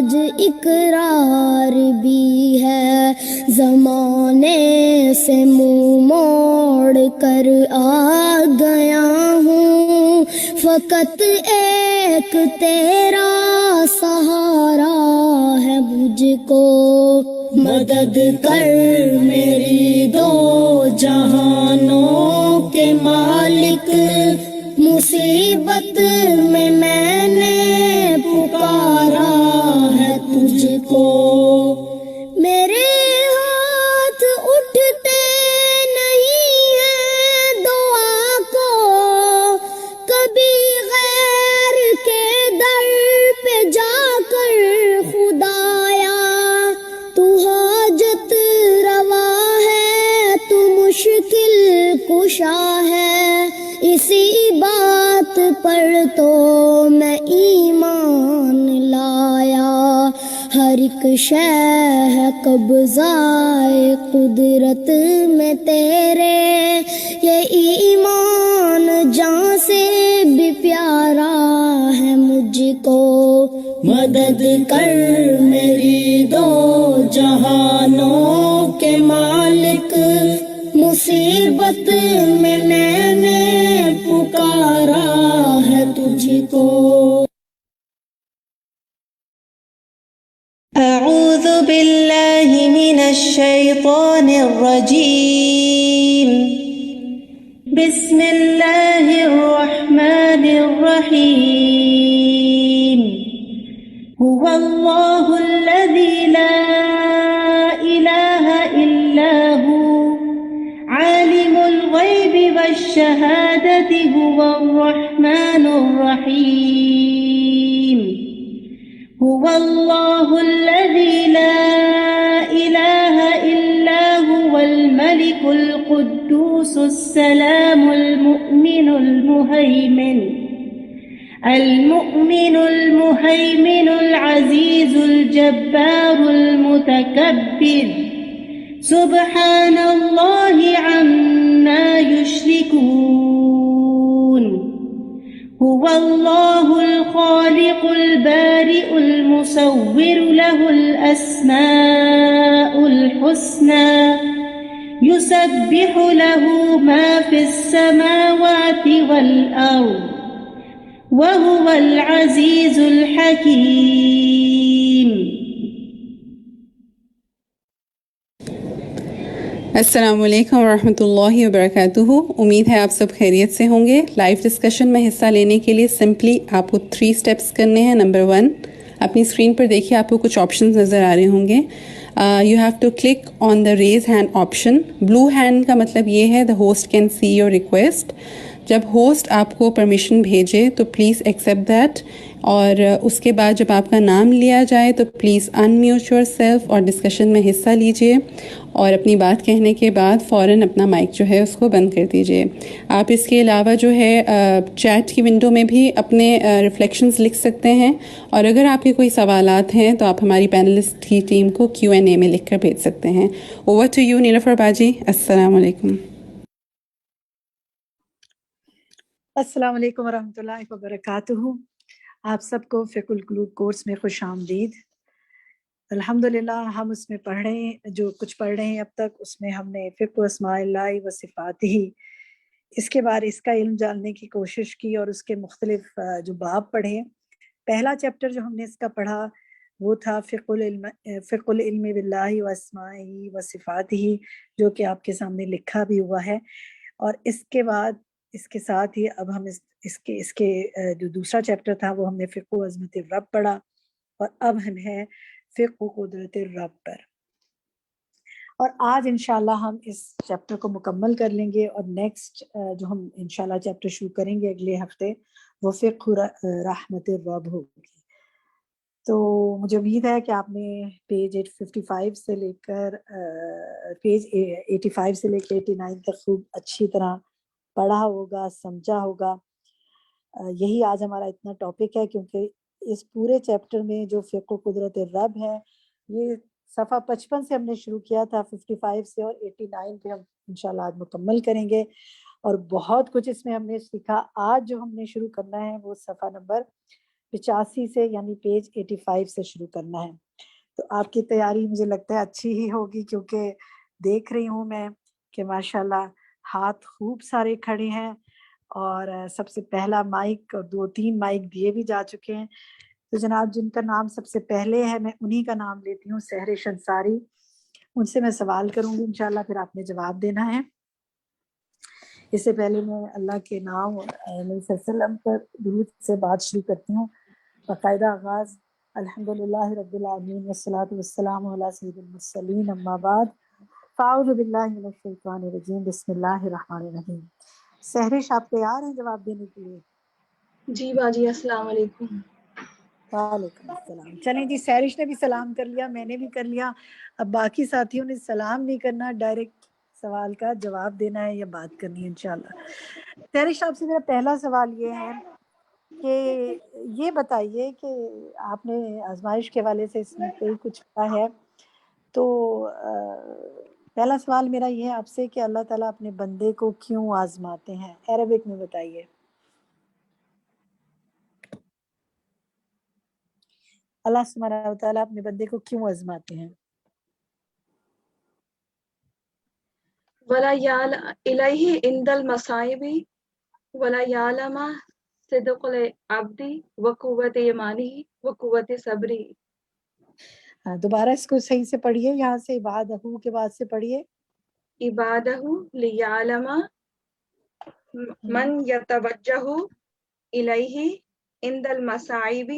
آج اقرار بھی ہے، زمانے سے منہ موڑ کر آ گیا ہوں، فقط ایک تیرا سہارا ہے مجھ کو، مدد کر میری دو جہانوں کے مالک، مصیبت میں نے پکارا ہے تجھ کو، میرے ہاتھ اٹھتے نہیں ہیں دعا کو، کبھی غیر کے در پہ جا کر خدایا، تو حاجت روا ہے، تو مشکل کشا ہے، اسی بات پر تو میں ایمان لایا، ہر ایک شے ہے قبضۂ قدرت میں تیرے، یہ ایمان جان سے بھی پیارا ہے مجھ کو، مدد کر میری دو جہانوں کے مالک، مصیبت میں نے پکارا ہے تجھ کو۔ اعوذ باللہ من الشیطان الرجیم، بسم اللہ الرحمن الرحیم، هو اللہ الذی لا الہ الا هو عالم الغیب والشہادة هو الرحمن الرحیم، هو اللہ الذی لا الہ الا هو الملک القدوس السلام المؤمن المهيمن العزيز الجبار المتكبر، سبحان الله عما يشركون، هو الله الخالق البارئ المصور، له الأسماء الحسنى، يسبح له ما في السماوات والأرض، وهو العزيز الحكيم۔ السلام علیکم ورحمۃ اللہ وبرکاتہ۔ امید ہے آپ سب خیریت سے ہوں گے۔ لائیو ڈسکشن میں حصہ لینے کے لیے سمپلی آپ کو 3 اسٹیپس کرنے ہیں۔ نمبر 1، اپنی اسکرین پر دیکھیے آپ کو کچھ آپشنز نظر آ رہے ہوں گے۔ You have to click on the raise hand option. Blue hand کا مطلب یہ ہے the host can see your request. جب ہوسٹ آپ کو پرمیشن بھیجے تو پلیز ایکسیپٹ دیٹ، اور اس کے بعد جب آپ کا نام لیا جائے تو پلیز انمیوٹ یور سیلف اور ڈسکشن میں حصہ لیجئے، اور اپنی بات کہنے کے بعد فوراً اپنا مائک جو ہے اس کو بند کر دیجئے۔ آپ اس کے علاوہ جو ہے چیٹ کی ونڈو میں بھی اپنے ریفلیکشنز لکھ سکتے ہیں، اور اگر آپ کے کوئی سوالات ہیں تو آپ ہماری پینلسٹ کی ٹیم کو Q&A میں لکھ کر بھیج سکتے ہیں۔ اوور ٹو یو نیلوفر باجی۔ السلام علیکم۔ السلام علیکم ورحمۃ اللہ وبرکاتہ۔ آپ سب کو فقہ القلوب کورس میں خوش آمدید۔ الحمدللہ ہم اس میں پڑھ رہے ہیں، جو کچھ پڑھ رہے ہیں اب تک اس میں ہم نے فقہ اسماء اللہ و صفاتہ، اس کے بعد اس کا علم جاننے کی کوشش کی اور اس کے مختلف جو باب پڑھے۔ پہلا چیپٹر جو ہم نے اس کا پڑھا وہ تھا فقہ العلم باللہ و اسمائہ و صفاتہ، جو کہ آپ کے سامنے لکھا بھی ہوا ہے، اور اس کے بعد اس کے ساتھ ہی اب ہم اس کے جو دوسرا چیپٹر تھا وہ ہم نے فقہ عظمت الرب پڑھا، اور اب ہم ہے فقہ قدرت الرب پر، اور آج انشاءاللہ ہم اس چیپٹر کو مکمل کر لیں گے، اور نیکسٹ جو ہم انشاءاللہ چیپٹر شروع کریں گے اگلے ہفتے وہ فقہ رحمت الرب ہوگی۔ تو مجھے امید ہے کہ آپ نے پیج 855 سے لے کر پیج 85 سے لے کے 89 تک خوب اچھی طرح پڑھا ہوگا، سمجھا ہوگا۔ یہی آج ہمارا اتنا ٹاپک ہے، کیونکہ اس پورے چیپٹر میں جو فقہ قدرت الرب ہے یہ صفحہ 55 سے ہم نے شروع کیا تھا، 55 سے، اور 89 پہ ہم انشاءاللہ آج مکمل کریں گے، اور بہت کچھ اس میں ہم نے سیکھا۔ آج جو ہم نے شروع کرنا ہے وہ صفحہ نمبر 85 سے یعنی پیج 85 سے شروع کرنا ہے. تو آپ کی تیاری مجھے لگتا ہے اچھی ہی ہوگی، کیونکہ دیکھ رہی ہوں میں کہ ماشاءاللہ ہاتھ خوب سارے کھڑے ہیں، اور سب سے پہلا مائک اور 2-3 مائک دیے بھی جا چکے ہیں. تو جناب جن کا نام سب سے پہلے ہے میں انہی کا نام لیتی ہوں، سحرش انصاری. ان سے میں سوال کروں گی انشاءاللہ، پھر آپ نے جواب دینا ہے. اس سے پہلے میں اللہ کے نام اور نبی صلی اللہ علیہ وسلم پر درود سے بات شروع کرتی ہوں. باقاعدہ آغاز الحمدللہ رب العالمین والصلاة والسلام علی سید المرسلین، اما بعد فاعوذ باللہ من الشیطان الرجیم، بسم اللہ الرحمن الرحیم. سحرش آپ تیار ہیں جواب دینے کے لیے؟ جی باجی، السلام علیکم. وعلیکم السلام. چلیں جی، سحرش نے بھی سلام کر لیا، میں نے بھی کر لیا. اب باقی ساتھیوں نے سلام نہیں کرنا، ڈائریکٹ سوال کا جواب دینا ہے یا بات کرنی ہے انشاءاللہ. سحرش آپ سے میرا پہلا سوال یہ ہے کہ یہ بتائیے کہ آپ نے آزمائش کے حوالے سے اس میں کئی کچھ کہا ہے، تو پہلا سوال میرا یہ ہے آپ سے کہ اللہ تعالیٰ اپنے بندے کو کیوں آزماتے ہیں؟ عربک میں بتائیے. اللہ سبحانہ و تعالیٰ اپنے بندے کو کیوں آزماتے ہیں؟ ولا یعل الیہ عند المصائب ولا یعلم صدق العبد وقوت ایمانہ وقوت صبرہ. دوبارہ اس کو صحیح سے پڑھیے، یہاں سے عبادہ کے بعد سے پڑھیے. عبادہ لیعلم من یتوجہ الیہ عند المصائب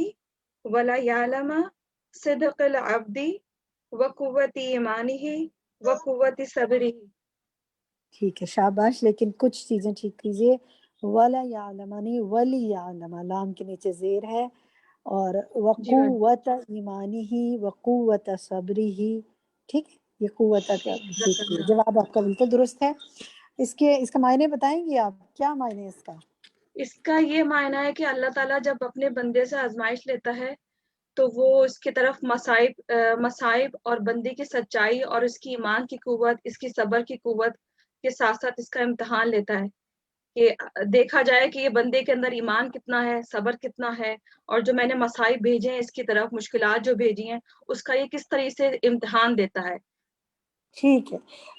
ولا یعلم صدق العبد وقوت ایمانہ وقوت صبرہ. ٹھیک ہے، شاباش. لیکن کچھ چیزیں ٹھیک کیجیے. ولا یعلمانی ولی یعلم، لام کے نیچے زیر ہے، اور وقوت ایمانی ہی وقوت صبری ہی. ٹھیک ہے، یہ قوت کا جواب آپ کا بالکل درست ہے. اس کا معنی بتائیں گی آپ؟ کیا معنی ہے اس کا؟ اس کا یہ معنی ہے کہ اللہ تعالیٰ جب اپنے بندے سے آزمائش لیتا ہے تو وہ اس کی طرف مصائب اور بندے کی سچائی اور اس کی ایمان کی قوت، اس کی صبر کی قوت کے ساتھ ساتھ اس کا امتحان لیتا ہے کہ دیکھا جائے کہ یہ بندے کے اندر ایمان کتنا ہے، صبر کتنا ہے، اور جو میں نے مصائب بھیجے ہیں اس کی طرف، مشکلات جو بھیجی ہیں، اس کا یہ کس طرح سے امتحان دیتا ہے. ٹھیک ہے،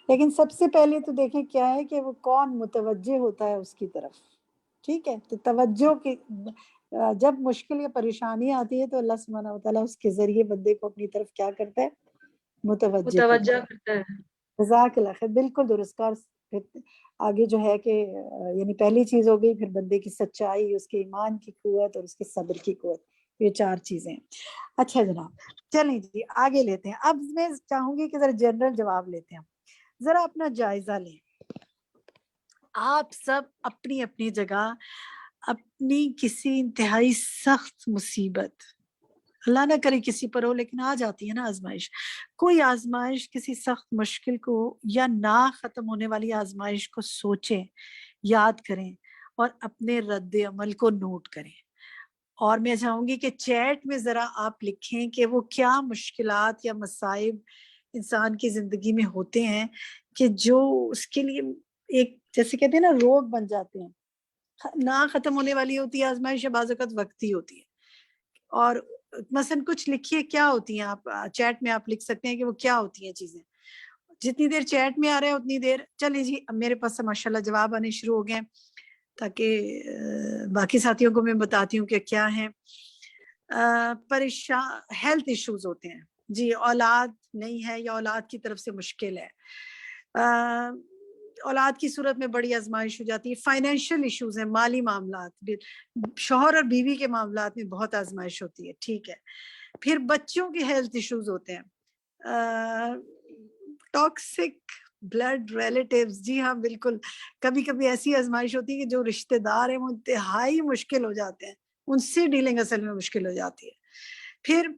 لیکن سب سے پہلے تو دیکھیں کیا ہے کہ وہ کون متوجہ ہوتا ہے اس کی طرف. ٹھیک ہے، تو توجہ کی جب مشکل یا پریشانی آتی ہے تو اللہ سبحانہ و تعالیٰ اس کے ذریعے بندے کو اپنی طرف کیا کرتا ہے؟ متوجہ کرتا ہے. جزاک اللہ خیر، بالکل درست. پھر آگے جو ہے کہ یعنی پہلی چیز ہو گئی، پھر بندے کی سچائی، اس کے ایمان کی قوت اور اس کے صبر کی قوت، یہ 4 چیزیں. اچھا جناب، چلیں جی آگے لیتے ہیں. اب میں چاہوں گی کہ ذرا جنرل جواب لیتے ہیں. ذرا اپنا جائزہ لیں. آپ سب اپنی اپنی جگہ اپنی کسی انتہائی سخت مصیبت، اللہ نہ کرے کسی پر ہو لیکن آ جاتی ہے نا آزمائش، کوئی آزمائش، کسی سخت مشکل کو یا نہ ختم ہونے والی آزمائش کو سوچیں، یاد کریں اور اپنے رد عمل کو نوٹ کریں. اور میں چاہوں گی کہ چیٹ میں ذرا آپ لکھیں کہ وہ کیا مشکلات یا مصائب انسان کی زندگی میں ہوتے ہیں کہ جو اس کے لیے ایک جیسے کہتے ہیں نا روگ بن جاتے ہیں. نہ ختم ہونے والی ہوتی ہے آزمائش، بعض اوقات وقتی ہوتی ہے. اور مثلا کچھ لکھیے کیا ہوتی ہیں، آپ چیٹ میں آپ لکھ سکتے ہیں کہ وہ کیا ہوتی ہیں چیزیں. جتنی دیر چیٹ میں آ رہا ہے اتنی دیر چلے جی. اب میرے پاس ماشاءاللہ جواب آنے شروع ہو گئے تاکہ باقی ساتھیوں کو میں بتاتی ہوں کہ کیا ہیں. پریشان ہیلتھ ایشوز ہوتے ہیں جی، اولاد نہیں ہے یا اولاد کی طرف سے مشکل ہے، اولاد کی صورت میں بڑی آزمائش ہو جاتی ہے. فائنینشیل ایشوز ہیں، مالی معاملات، شوہر اور بیوی کے معاملات میں بہت آزمائش ہوتی ہے. ٹھیک ہے، پھر بچوں کے ہیلتھ ایشوز ہوتے ہیں، ٹاکسک بلڈ ریلیٹیوز. جی ہاں بالکل، کبھی کبھی ایسی آزمائش ہوتی ہے کہ جو رشتہ دار ہیں وہ انتہائی مشکل ہو جاتے ہیں، ان سے ڈیلنگ اصل میں مشکل ہو جاتی ہے. پھر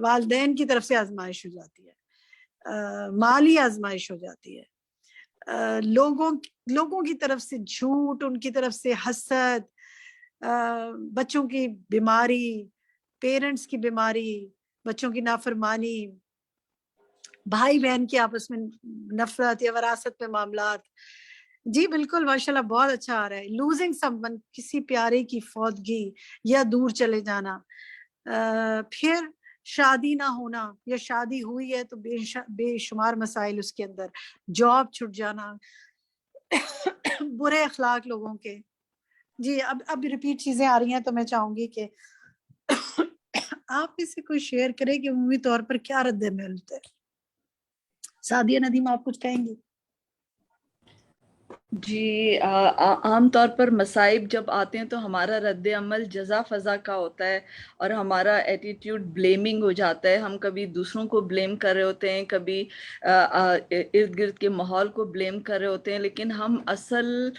والدین کی طرف سے آزمائش ہو جاتی ہے، مالی آزمائش ہو جاتی ہے، لوگوں کی طرف سے جھوٹ، ان کی طرف سے حسد، بچوں کی بیماری، پیرنٹس کی بیماری، بچوں کی نافرمانی، بھائی بہن کی آپس میں نفرت یا وراثت پہ معاملات، جی بالکل ماشاءاللہ بہت اچھا آ رہا ہے. لوزنگ سمون, کسی پیارے کی فوتگی یا دور چلے جانا, پھر شادی نہ ہونا یا شادی ہوئی ہے تو بے شمار مسائل اس کے اندر, جاب چھٹ جانا, برے اخلاق لوگوں کے. جی اب ریپیٹ چیزیں آ رہی ہیں تو میں چاہوں گی کہ آپ میں سے کوئی شیئر کرے کہ عمومی طور پر کیا رد عمل ہوتا ہے. سعدیہ ندیم آپ کچھ کہیں گی؟ جی عام طور پر مصائب جب آتے ہیں تو ہمارا رد عمل جزا فضا کا ہوتا ہے اور ہمارا ایٹیٹیوڈ بلیمنگ ہو جاتا ہے. ہم کبھی دوسروں کو بلیم کر رہے ہوتے ہیں, کبھی ارد گرد کے ماحول کو بلیم کر رہے ہوتے ہیں, لیکن ہم اصل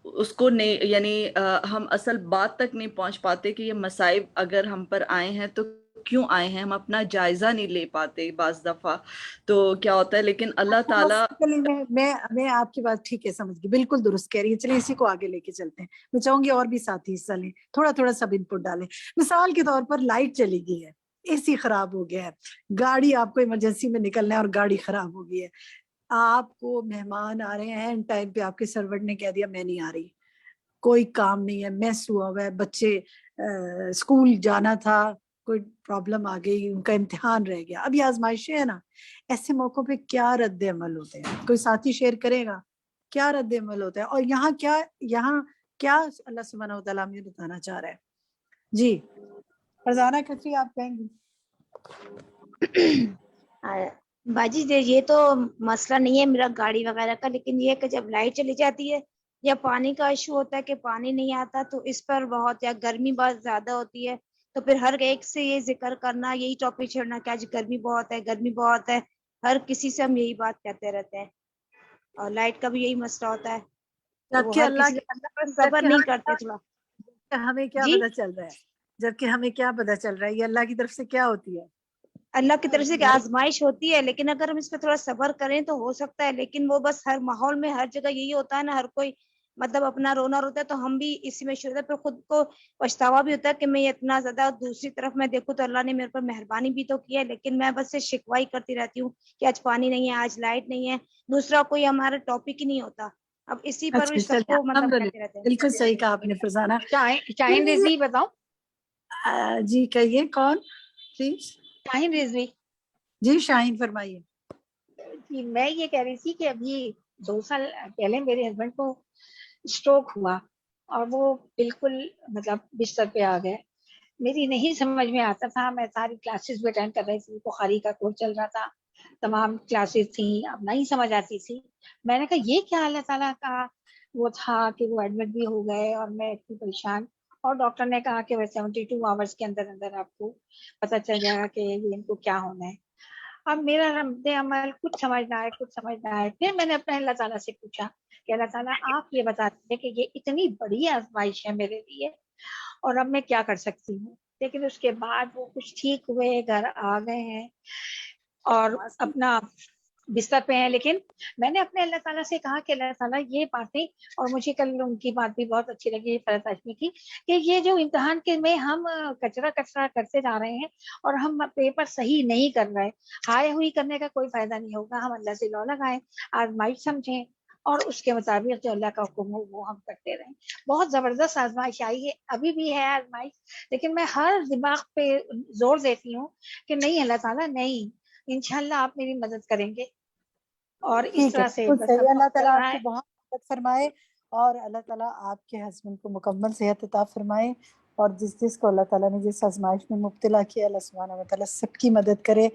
اس کو نہیں, یعنی ہم اصل بات تک نہیں پہنچ پاتے کہ یہ مصائب اگر ہم پر آئے ہیں تو کیوں آئے ہیں. ہم اپنا جائزہ نہیں لے پاتے بعض دفعہ. تو کیا ہوتا ہے, لیکن اللہ تعالیٰ, میں آپ کی بات ٹھیک ہے سمجھ گئی, بالکل درست کہہ رہی ہے. چلیے اسی کو آگے لے کے چلتے ہیں. میں چاہوں گی اور بھی ساتھی حصہ لیں, تھوڑا تھوڑا سب ان پٹ ڈالیں. مثال کے طور پر لائٹ چلی گئی ہے, اے سی خراب ہو گیا ہے, گاڑی آپ کو ایمرجنسی میں نکلنا ہے اور گاڑی خراب ہو گئی ہے, آپ کو مہمان آ رہے ہیں, ٹائم پہ آپ کے سرورٹ نے کہہ دیا میں نہیں آ رہی, کوئی کام نہیں ہے, میس ہوا ہوا ہے, بچے اسکول جانا تھا, کوئی پرابلم آ گئی, ان کا امتحان رہ گیا. اب یہ آزمائشیں ہیں نا, ایسے موقعوں پہ کیا رد عمل ہوتے ہیں؟ کوئی ساتھی شیئر کرے گا کیا رد عمل ہوتا ہے, اور یہاں کیا اللہ سبحانہ و تعالیٰ ہمیں بتانا چاہ رہا ہے؟ جی فرزانہ کھتری آپ کہیں گی؟ باجی یہ تو مسئلہ نہیں ہے میرا گاڑی وغیرہ کا, لیکن یہ کہ جب لائٹ چلی جاتی ہے یا پانی کا ایشو ہوتا ہے کہ پانی نہیں آتا, تو اس پر بہت, یا گرمی بہت زیادہ ہوتی ہے تو پھر ہر ایک سے یہ ذکر کرنا, یہی ٹاپک چھیڑنا کہ آج گرمی بہت ہے, گرمی بہت ہے, ہر کسی سے ہم یہی بات کہتے رہتے ہیں. اور لائٹ کا بھی یہی مسئلہ ہوتا ہے کہ وہ جبکہ ہر کسی سے صبر نہیں کرتے تھوڑا. ہمیں کیا جی پتا چل رہا ہے, جبکہ ہمیں کیا پتا چل رہا ہے یہ اللہ کی طرف سے کیا ہوتی ہے, اللہ کی طرف سے کہ آزمائش ہوتی ہے, لیکن اگر ہم اس پہ تھوڑا صبر کریں تو ہو سکتا ہے. لیکن وہ بس ہر ماحول میں ہر جگہ یہی ہوتا ہے نا, ہر کوئی مطلب اپنا رونا روتا ہے, تو ہم بھی اسی میں شروع ہوتا ہے, پھر خود کو پچھتاوا بھی ہوتا ہے کہ میں یہ اتنا زیادہ. دوسری طرف میں دیکھوں تو اللہ نے میرے پر مہربانی بھی تو کی ہے, لیکن میں بس سے شکوائی کرتی رہتی ہوں کہ آج پانی نہیں ہے, آج لائٹ نہیں ہے, دوسرا کوئی ہمارا ٹاپک ہی نہیں ہوتا. اب اسی پر بھی سب کو مطلب کہتے رہتے ہیں. بالکل صحیح کہا آپ نے فرزانہ. شاہین رضوی بتاؤں؟ جی کہیے کون پلیز. شاہین رضوی. جی شاہین فرمائیے. جی میں یہ کہہ رہی تھی کہ ابھی 2 سال پہلے میرے ہسبینڈ کو اسٹروک ہوا اور وہ بالکل مطلب بستر پہ آ گئے. میری نہیں سمجھ میں آتا تھا, میں ساری کلاسز بھی اٹینڈ کر رہی تھی, بخاری کا کورس چل رہا تھا, تمام کلاسز تھیں, اب نہیں سمجھ آتی تھی. میں نے کہا یہ کیا اللہ تعالیٰ کا وہ تھا کہ وہ ایڈمٹ بھی ہو گئے اور میں اتنی پریشان. اور ڈاکٹر نے کہا کہ 72 آورس کے اندر اندر آپ کو پتہ چل جائے گا کہ یہ ان کو کیا ہونا ہے. اب میرا رد عمل کچھ سمجھنا ہے. پھر میں نے اپنے اللہ تعالیٰ سے پوچھا کہ اللہ تعالیٰ آپ یہ بتا دیں کہ یہ اتنی بڑی آزمائش ہے میرے لیے اور اب میں کیا کر سکتی ہوں. لیکن اس کے بعد وہ کچھ ٹھیک ہوئے, گھر آ گئے ہیں اور اپنا بستر پہ ہیں. لیکن میں نے اپنے اللہ تعالیٰ سے کہا کہ اللہ تعالیٰ یہ باتیں, اور مجھے کل ان کی بات بھی بہت اچھی لگی فرحت ہاشمی کی, کہ یہ جو امتحان کے میں ہم کچرا کرتے جا رہے ہیں اور ہم پیپر صحیح نہیں کر رہے, ہائے ہوئی کرنے کا کوئی فائدہ نہیں ہوگا. ہم اللہ سے لو لگائیں, آزمائش سمجھیں اور اس کے مطابق جو اللہ کا حکم ہو وہ ہم کرتے رہیں. بہت زبردست آزمائش آئی ہے, ابھی بھی ہے آزمائش, لیکن میں ہر دماغ پہ زور دیتی ہوں کہ نہیں اللہ تعالیٰ نہیں, انشاءاللہ آپ میری مدد کریں گے. اور اس طرح سے اللہ تعالیٰ آپ کی بہت مدد فرمائے اور اللہ تعالیٰ آپ کے ہسبینڈ کو مکمل صحت عطا فرمائے, اور جس کو اللہ تعالیٰ نے جس آزمائش میں مبتلا کیا اللہ سبحانہ و تعالیٰ سب کی مدد کرے.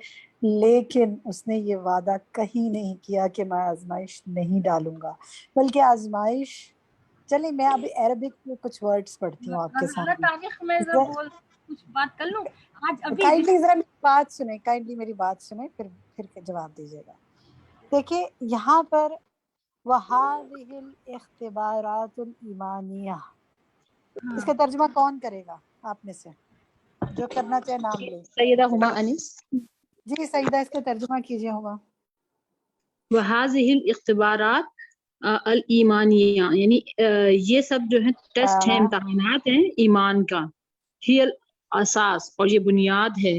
لیکن اس نے یہ وعدہ کہیں نہیں کیا کہ میں آزمائش نہیں ڈالوں گا, بلکہ آزمائش, چلیں میں ابھی عربک میں کچھ ورڈز پڑھتی ہوں آپ کے سامنے. کچھ بات کر لوں آج ابھی. کائنڈلی ذرا میری بات سنیں پھر جواب دیجیے گا. دیکھیں یہاں پر وَهَذِهِ الْاِخْتِبَارَاتُ الْإِيمَانِيَةُ, اس کا ترجمہ کون کرے گا آپ میں سے؟ جو کرنا چاہے نام لے. سیدہ ہما انیس. جی سیدہ اس کا ترجمہ کیجیے. ہوگا وَهَذِهِ الْاِخْتِبَارَاتُ الْإِيمَانِيَّةُ, یعنی یہ سب جو ہے ٹیسٹ ہیں, امتحانات ہیں ایمان کا. هِيَ الْأَسَاس, اور یہ بنیاد ہے.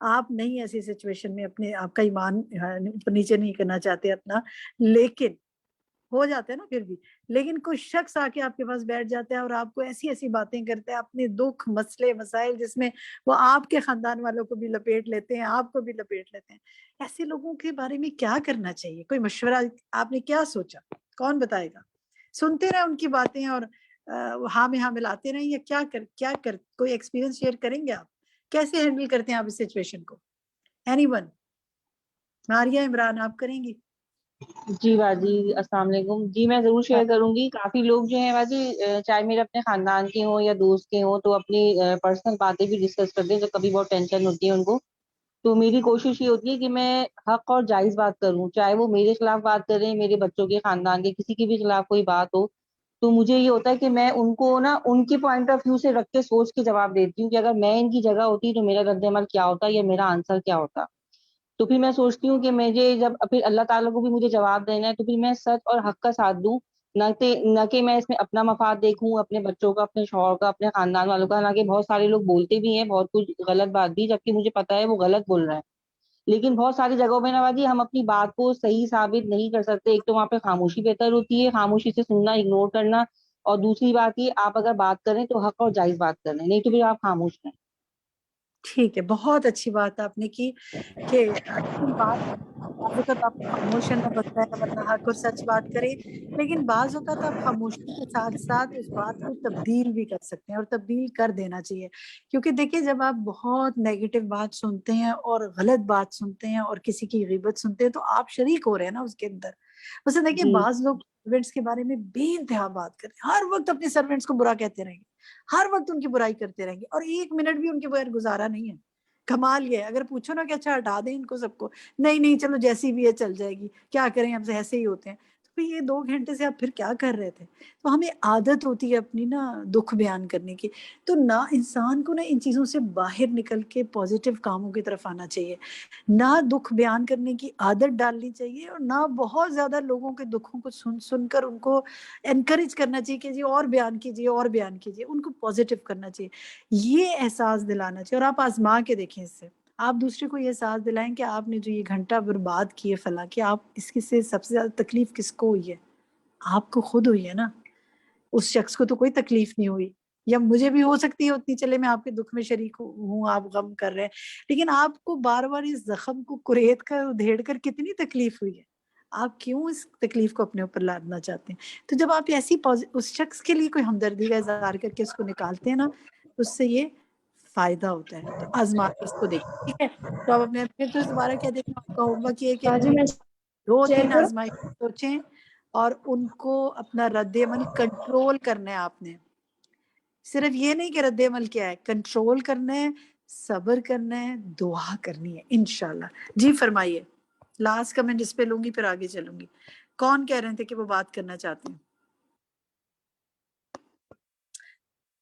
آپ نہیں ایسی سچویشن میں اپنے آپ کا ایمان اوپر نیچے نہیں کرنا چاہتے اپنا، لیکن ہو جاتا ہے نا پھر بھی، لیکن کوئی شخص آ کے آپ کے پاس بیٹھ جاتا ہے اور آپ کو ایسی ایسی باتیں کرتا ہے، اپنے دکھ مسئلے مسائل جس میں وہ آپ کے خاندان والوں کو بھی لپیٹ لیتے ہیں، آپ کو بھی لپیٹ لیتے ہیں، ایسے لوگوں کے بارے میں کیا کرنا چاہیے؟ کوئی مشورہ آپ نے کیا سوچا؟ کون بتائے گا؟ سنتے رہے ان کی باتیں اور ہاں میں ہاں ملاتے رہیں، یا کیا کر کوئی ایکسپیرینس شیئر کریں گے؟ آپ کیسے ہینڈل کرتے ہیں آپ اس سچویشن کو؟ Any one? ماریہ عمران آپ کریں گی؟ جی باجی السلام علیکم. جی میں ضرور شیئر کروں گی. کافی لوگ جو ہیں باجی چاہے میرے اپنے خاندان کے ہوں یا دوست کے ہوں تو اپنی پرسنل باتیں بھی ڈسکس کرتے ہیں جب کبھی بہت ٹینشن ہوتی ہے ان کو. تو میری کوشش یہ ہوتی ہے کہ میں حق اور جائز بات کروں، چاہے وہ میرے خلاف بات کریں، میرے بچوں کے خاندان کے کسی کے بھی خلاف کوئی بات ہو. تو مجھے یہ ہوتا ہے کہ میں ان کو نا ان کے پوائنٹ آف ویو سے رکھ کے سوچ کے جواب دیتی ہوں کہ اگر میں ان کی جگہ ہوتی تو میرا رد عمل کیا ہوتا یا میرا آنسر کیا ہوتا. تو پھر میں سوچتی ہوں کہ مجھے جب پھر اللہ تعالیٰ کو بھی مجھے جواب دینا ہے تو پھر میں سچ اور حق کا ساتھ دوں، نہ کہ میں اس میں اپنا مفاد دیکھوں، اپنے بچوں کا، اپنے شوہر کا، اپنے خاندان والوں کا. حالانکہ بہت سارے لوگ بولتے بھی ہیں بہت کچھ غلط بات بھی، جبکہ مجھے پتا ہے وہ غلط بول رہا ہے. لیکن بہت ساری جگہوں پہ نوازی ہم اپنی بات کو صحیح ثابت نہیں کر سکتے. ایک تو وہاں پہ خاموشی بہتر ہوتی ہے، خاموشی سے سننا، اگنور کرنا. اور دوسری بات یہ آپ اگر بات کریں تو حق اور جائز بات کریں، نہیں تو پھر آپ خاموش رہیں. ٹھیک ہے، بہت اچھی بات آپ نے کی کہ بات بعض اوقات آپ کو خاموش رہنا پڑتا ہے ورنہ حق اور سچ بات کرے، لیکن بعض اوقات آپ خاموشی کے ساتھ ساتھ اس بات کو تبدیل بھی کر سکتے ہیں اور تبدیل کر دینا چاہیے. کیونکہ دیکھیں جب آپ بہت نیگیٹو بات سنتے ہیں اور غلط بات سنتے ہیں اور کسی کی غیبت سنتے ہیں تو آپ شریک ہو رہے ہیں نا اس کے اندر. ویسے دیکھیں جی بعض لوگ سروینٹس کے بارے میں بے انتہا بات کرتے ہیں، ہر وقت اپنے سروینٹس کو برا کہتے رہیں گے، ہر وقت ان کی برائی کرتے رہیں گے اور ایک منٹ بھی ان کے بغیر گزارا نہیں ہے. کمال یہ ہے، اگر پوچھو نا کہ اچھا ہٹا دیں ان کو سب کو، نہیں چلو جیسی بھی ہے چل جائے گی، کیا کریں ہم سے ایسے ہی ہوتے ہیں. تو یہ 2 گھنٹے سے آپ پھر کیا کر رہے تھے؟ تو ہمیں عادت ہوتی ہے اپنی نا دکھ بیان کرنے کی. تو نہ انسان کو نا ان چیزوں سے باہر نکل کے پازیٹیو کاموں کی طرف آنا چاہیے، نہ دکھ بیان کرنے کی عادت ڈالنی چاہیے، اور نہ بہت زیادہ لوگوں کے دکھوں کو سن کر ان کو انکریج کرنا چاہیے کہ جی اور بیان کیجیے اور بیان کیجیے. ان کو پازیٹیو کرنا چاہیے، یہ احساس دلانا چاہیے. اور آپ آزما کے دیکھیں، اس سے آپ دوسرے کو یہ احساس دلائیں کہ آپ نے جو یہ گھنٹہ برباد کیے فلاں کہ آپ اس کے سے سب سے زیادہ تکلیف کس کو ہوئی ہے؟ آپ کو خود ہوئی ہے نا. اس شخص کو تو کوئی تکلیف نہیں ہوئی، یا مجھے بھی ہو سکتی ہے اتنی، چلے میں آپ کے دکھ میں شریک ہوں، آپ غم کر رہے ہیں، لیکن آپ کو بار بار اس زخم کو کریت کر ادھیڑ کر کتنی تکلیف ہوئی ہے. آپ کیوں اس تکلیف کو اپنے اوپر لادنا چاہتے ہیں؟ تو جب آپ ایسی اس شخص کے لیے کوئی ہمدردی کا اظہار کر کے اس کو نکالتے ہیں نا، اس سے یہ فائدہ ہوتا ہے. تو آزما کے اس کو دیکھیں، ٹھیک ہے؟ تو اب اپنے پھر تو دوبارہ کہہ دیتے ہیں، آپ کا ہوم ورک یہ ہے کہ باجی اپنی میں 2-3 شیئر کروں؟ آزمائش سوچیں اور ان کو اپنا رد عمل کنٹرول کرنا ہے. آپ نے صرف یہ نہیں کہ رد عمل کیا ہے، کنٹرول کرنا ہے، صبر کرنا ہے، دعا کرنی ہے انشاءاللہ. جی فرمائیے، لاسٹ کمنٹ اس پہ لوں گی پھر آگے چلوں گی. کون کہہ رہے تھے کہ وہ بات کرنا چاہتے ہیں؟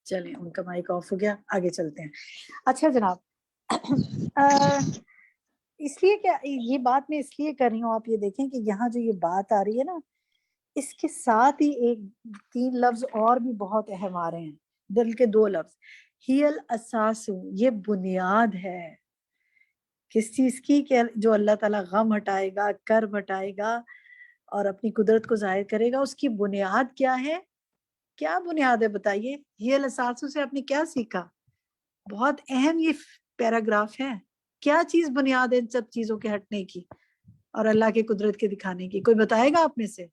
چلیں ان کا مائک آف ہو گیا، آگے چلتے ہیں. اچھا جناب، اس لیے کہ یہ بات میں اس لیے کر رہی ہوں، آپ یہ دیکھیں کہ یہاں جو یہ بات آ رہی ہے نا، اس کے ساتھ ہی ایک 3 لفظ اور بھی بہت اہم آ رہے ہیں، دل کے 2 لفظ. ہی الاساس، یہ بنیاد ہے. کس چیز کی؟ کہ جو اللہ تعالیٰ غم ہٹائے گا، کرب ہٹائے گا اور اپنی قدرت کو ظاہر کرے گا، اس کی بنیاد کیا ہے؟ کیا بنیاد ہے بتائیے؟ ہی الاساس سے آپ نے کیا سیکھا؟ بہت اہم یہ پیراگراف ہے. کیا چیز بنیاد ہے ان سب چیزوں کے ہٹنے کی اور اللہ کے قدرت کے دکھانے کی؟ کوئی بتائے گا آپ میں سے؟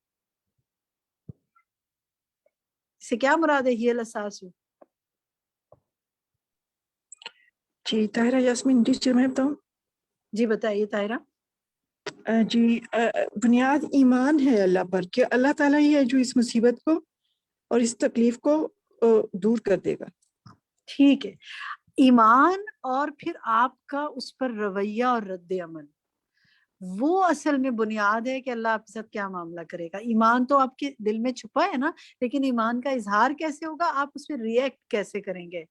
اسے کیا مراد ہے ہی الاساس؟ جی طاہرہ یاسمین ٹیچر میں بتاؤں؟ جی بتائیے طاہرہ. جی بنیاد ایمان ہے اللہ پر، کہ اللہ تعالیٰ ہی ہے جو اس مصیبت کو اور اس تکلیف کو دور کر دے گا. ٹھیک ہے، ایمان اور پھر آپ کا اس پر رویہ اور رد عمل، وہ اصل میں بنیاد ہے کہ اللہ آپ کے ساتھ کیا معاملہ کرے گا. ایمان تو آپ کے دل میں چھپا ہے نا، لیکن ایمان کا اظہار کیسے ہوگا؟ آپ اس پہ ریئیکٹ کیسے کریں گے؟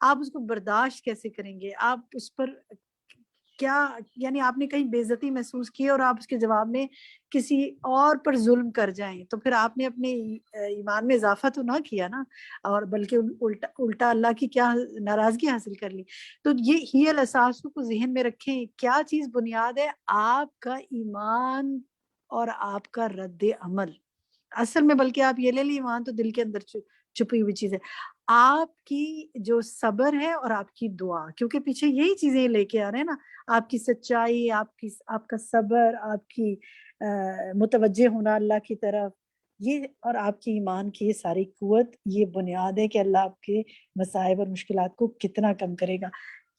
آپ اس کو برداشت کیسے کریں گے؟ آپ اس پر کیا یعنی آپ نے کہیں بے عزتی محسوس کی اور آپ اس کے جواب میں کسی اور پر ظلم کر جائیں تو پھر آپ نے اپنے ایمان میں اضافہ تو نہ کیا نا، اور بلکہ الٹا اللہ کی کیا ناراضگی حاصل کر لی. تو یہ ہی الاساس کو ذہن میں رکھیں، کیا چیز بنیاد ہے؟ آپ کا ایمان اور آپ کا رد عمل. اصل میں بلکہ آپ یہ لے لیں، ایمان تو دل کے اندر چھپی ہوئی چیز ہے. آپ کی جو صبر ہے اور آپ کی دعا، کیونکہ پیچھے یہی چیزیں لے کے آ رہے ہیں نا، آپ کی سچائی، آپ کا صبر، آپ کی متوجہ ہونا اللہ کی طرف، یہ اور آپ کی ایمان کی یہ ساری قوت، یہ بنیاد ہے کہ اللہ آپ کے مصائب اور مشکلات کو کتنا کم کرے گا.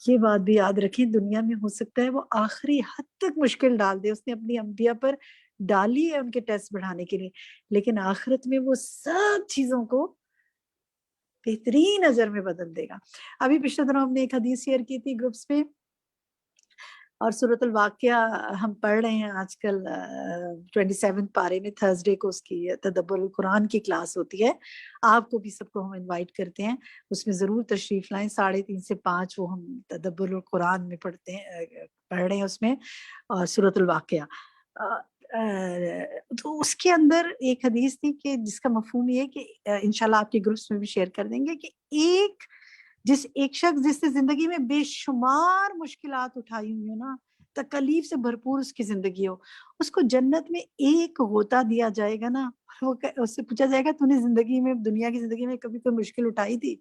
یہ بات بھی یاد رکھیں، دنیا میں ہو سکتا ہے وہ آخری حد تک مشکل ڈال دے، اس نے اپنی انبیاء پر ڈالی ہے ان کے ٹیسٹ بڑھانے کے لیے، لیکن آخرت میں وہ سب چیزوں کو بہترین نظر میں بدل دے گا. ابھی پچھلے دنوں ہم نے ایک حدیث شیئر کی تھی گروپس پہ، اور سورۃ الواقعہ ہم پڑھ رہے ہیں آج کل 27 پارے میں. تھرسڈے کو اس کی تدبر القرآن کی کلاس ہوتی ہے، آپ کو بھی سب کو ہم انوائٹ کرتے ہیں، اس میں ضرور تشریف لائیں. 3:30 سے 5 وہ ہم تدبر القرآن میں پڑھ رہے ہیں اس میں، اور سورۃ الواقعہ. تو اس کے اندر ایک حدیث تھی کہ جس کا مفہوم یہ ہے کہ انشاءاللہ آپ کے گروپس میں بھی شیئر کر دیں گے، کہ ایک شخص جس نے زندگی میں بے شمار مشکلات اٹھائی ہوئی ہو نا، تکلیف سے بھرپور اس کی زندگی ہو، اس کو جنت میں ایک غوطہ دیا جائے گا نا، اس سے پوچھا جائے گا تو نے زندگی میں، دنیا کی زندگی میں کبھی کوئی مشکل اٹھائی تھی؟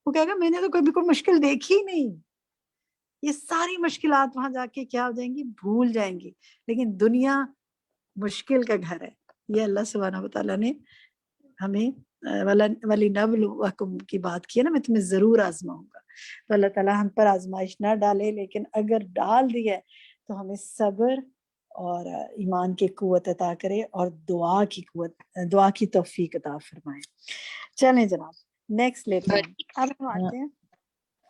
وہ کہے گا میں نے تو کبھی کوئی مشکل دیکھی نہیں. یہ ساری مشکلات وہاں جا کے کیا ہو جائیں گی؟ بھول جائیں گی. لیکن دنیا مشکل کا گھر ہے. یہ اللہ سبحانہ و تعالیٰ نے ہمیں وَلِنَبْلُوَکُمْ کی بات کی ہے نا، میں تمہیں ضرور آزماؤں گا. تو اللہ تعالیٰ ہم پر آزمائش نہ ڈالے، لیکن اگر ڈال دی ہے تو ہمیں صبر اور ایمان کی قوت عطا کرے، اور دعا کی توفیق عطا فرمائے. چلیں جناب نیکسٹ لیتے ہیں. اب ہم آتے ہیں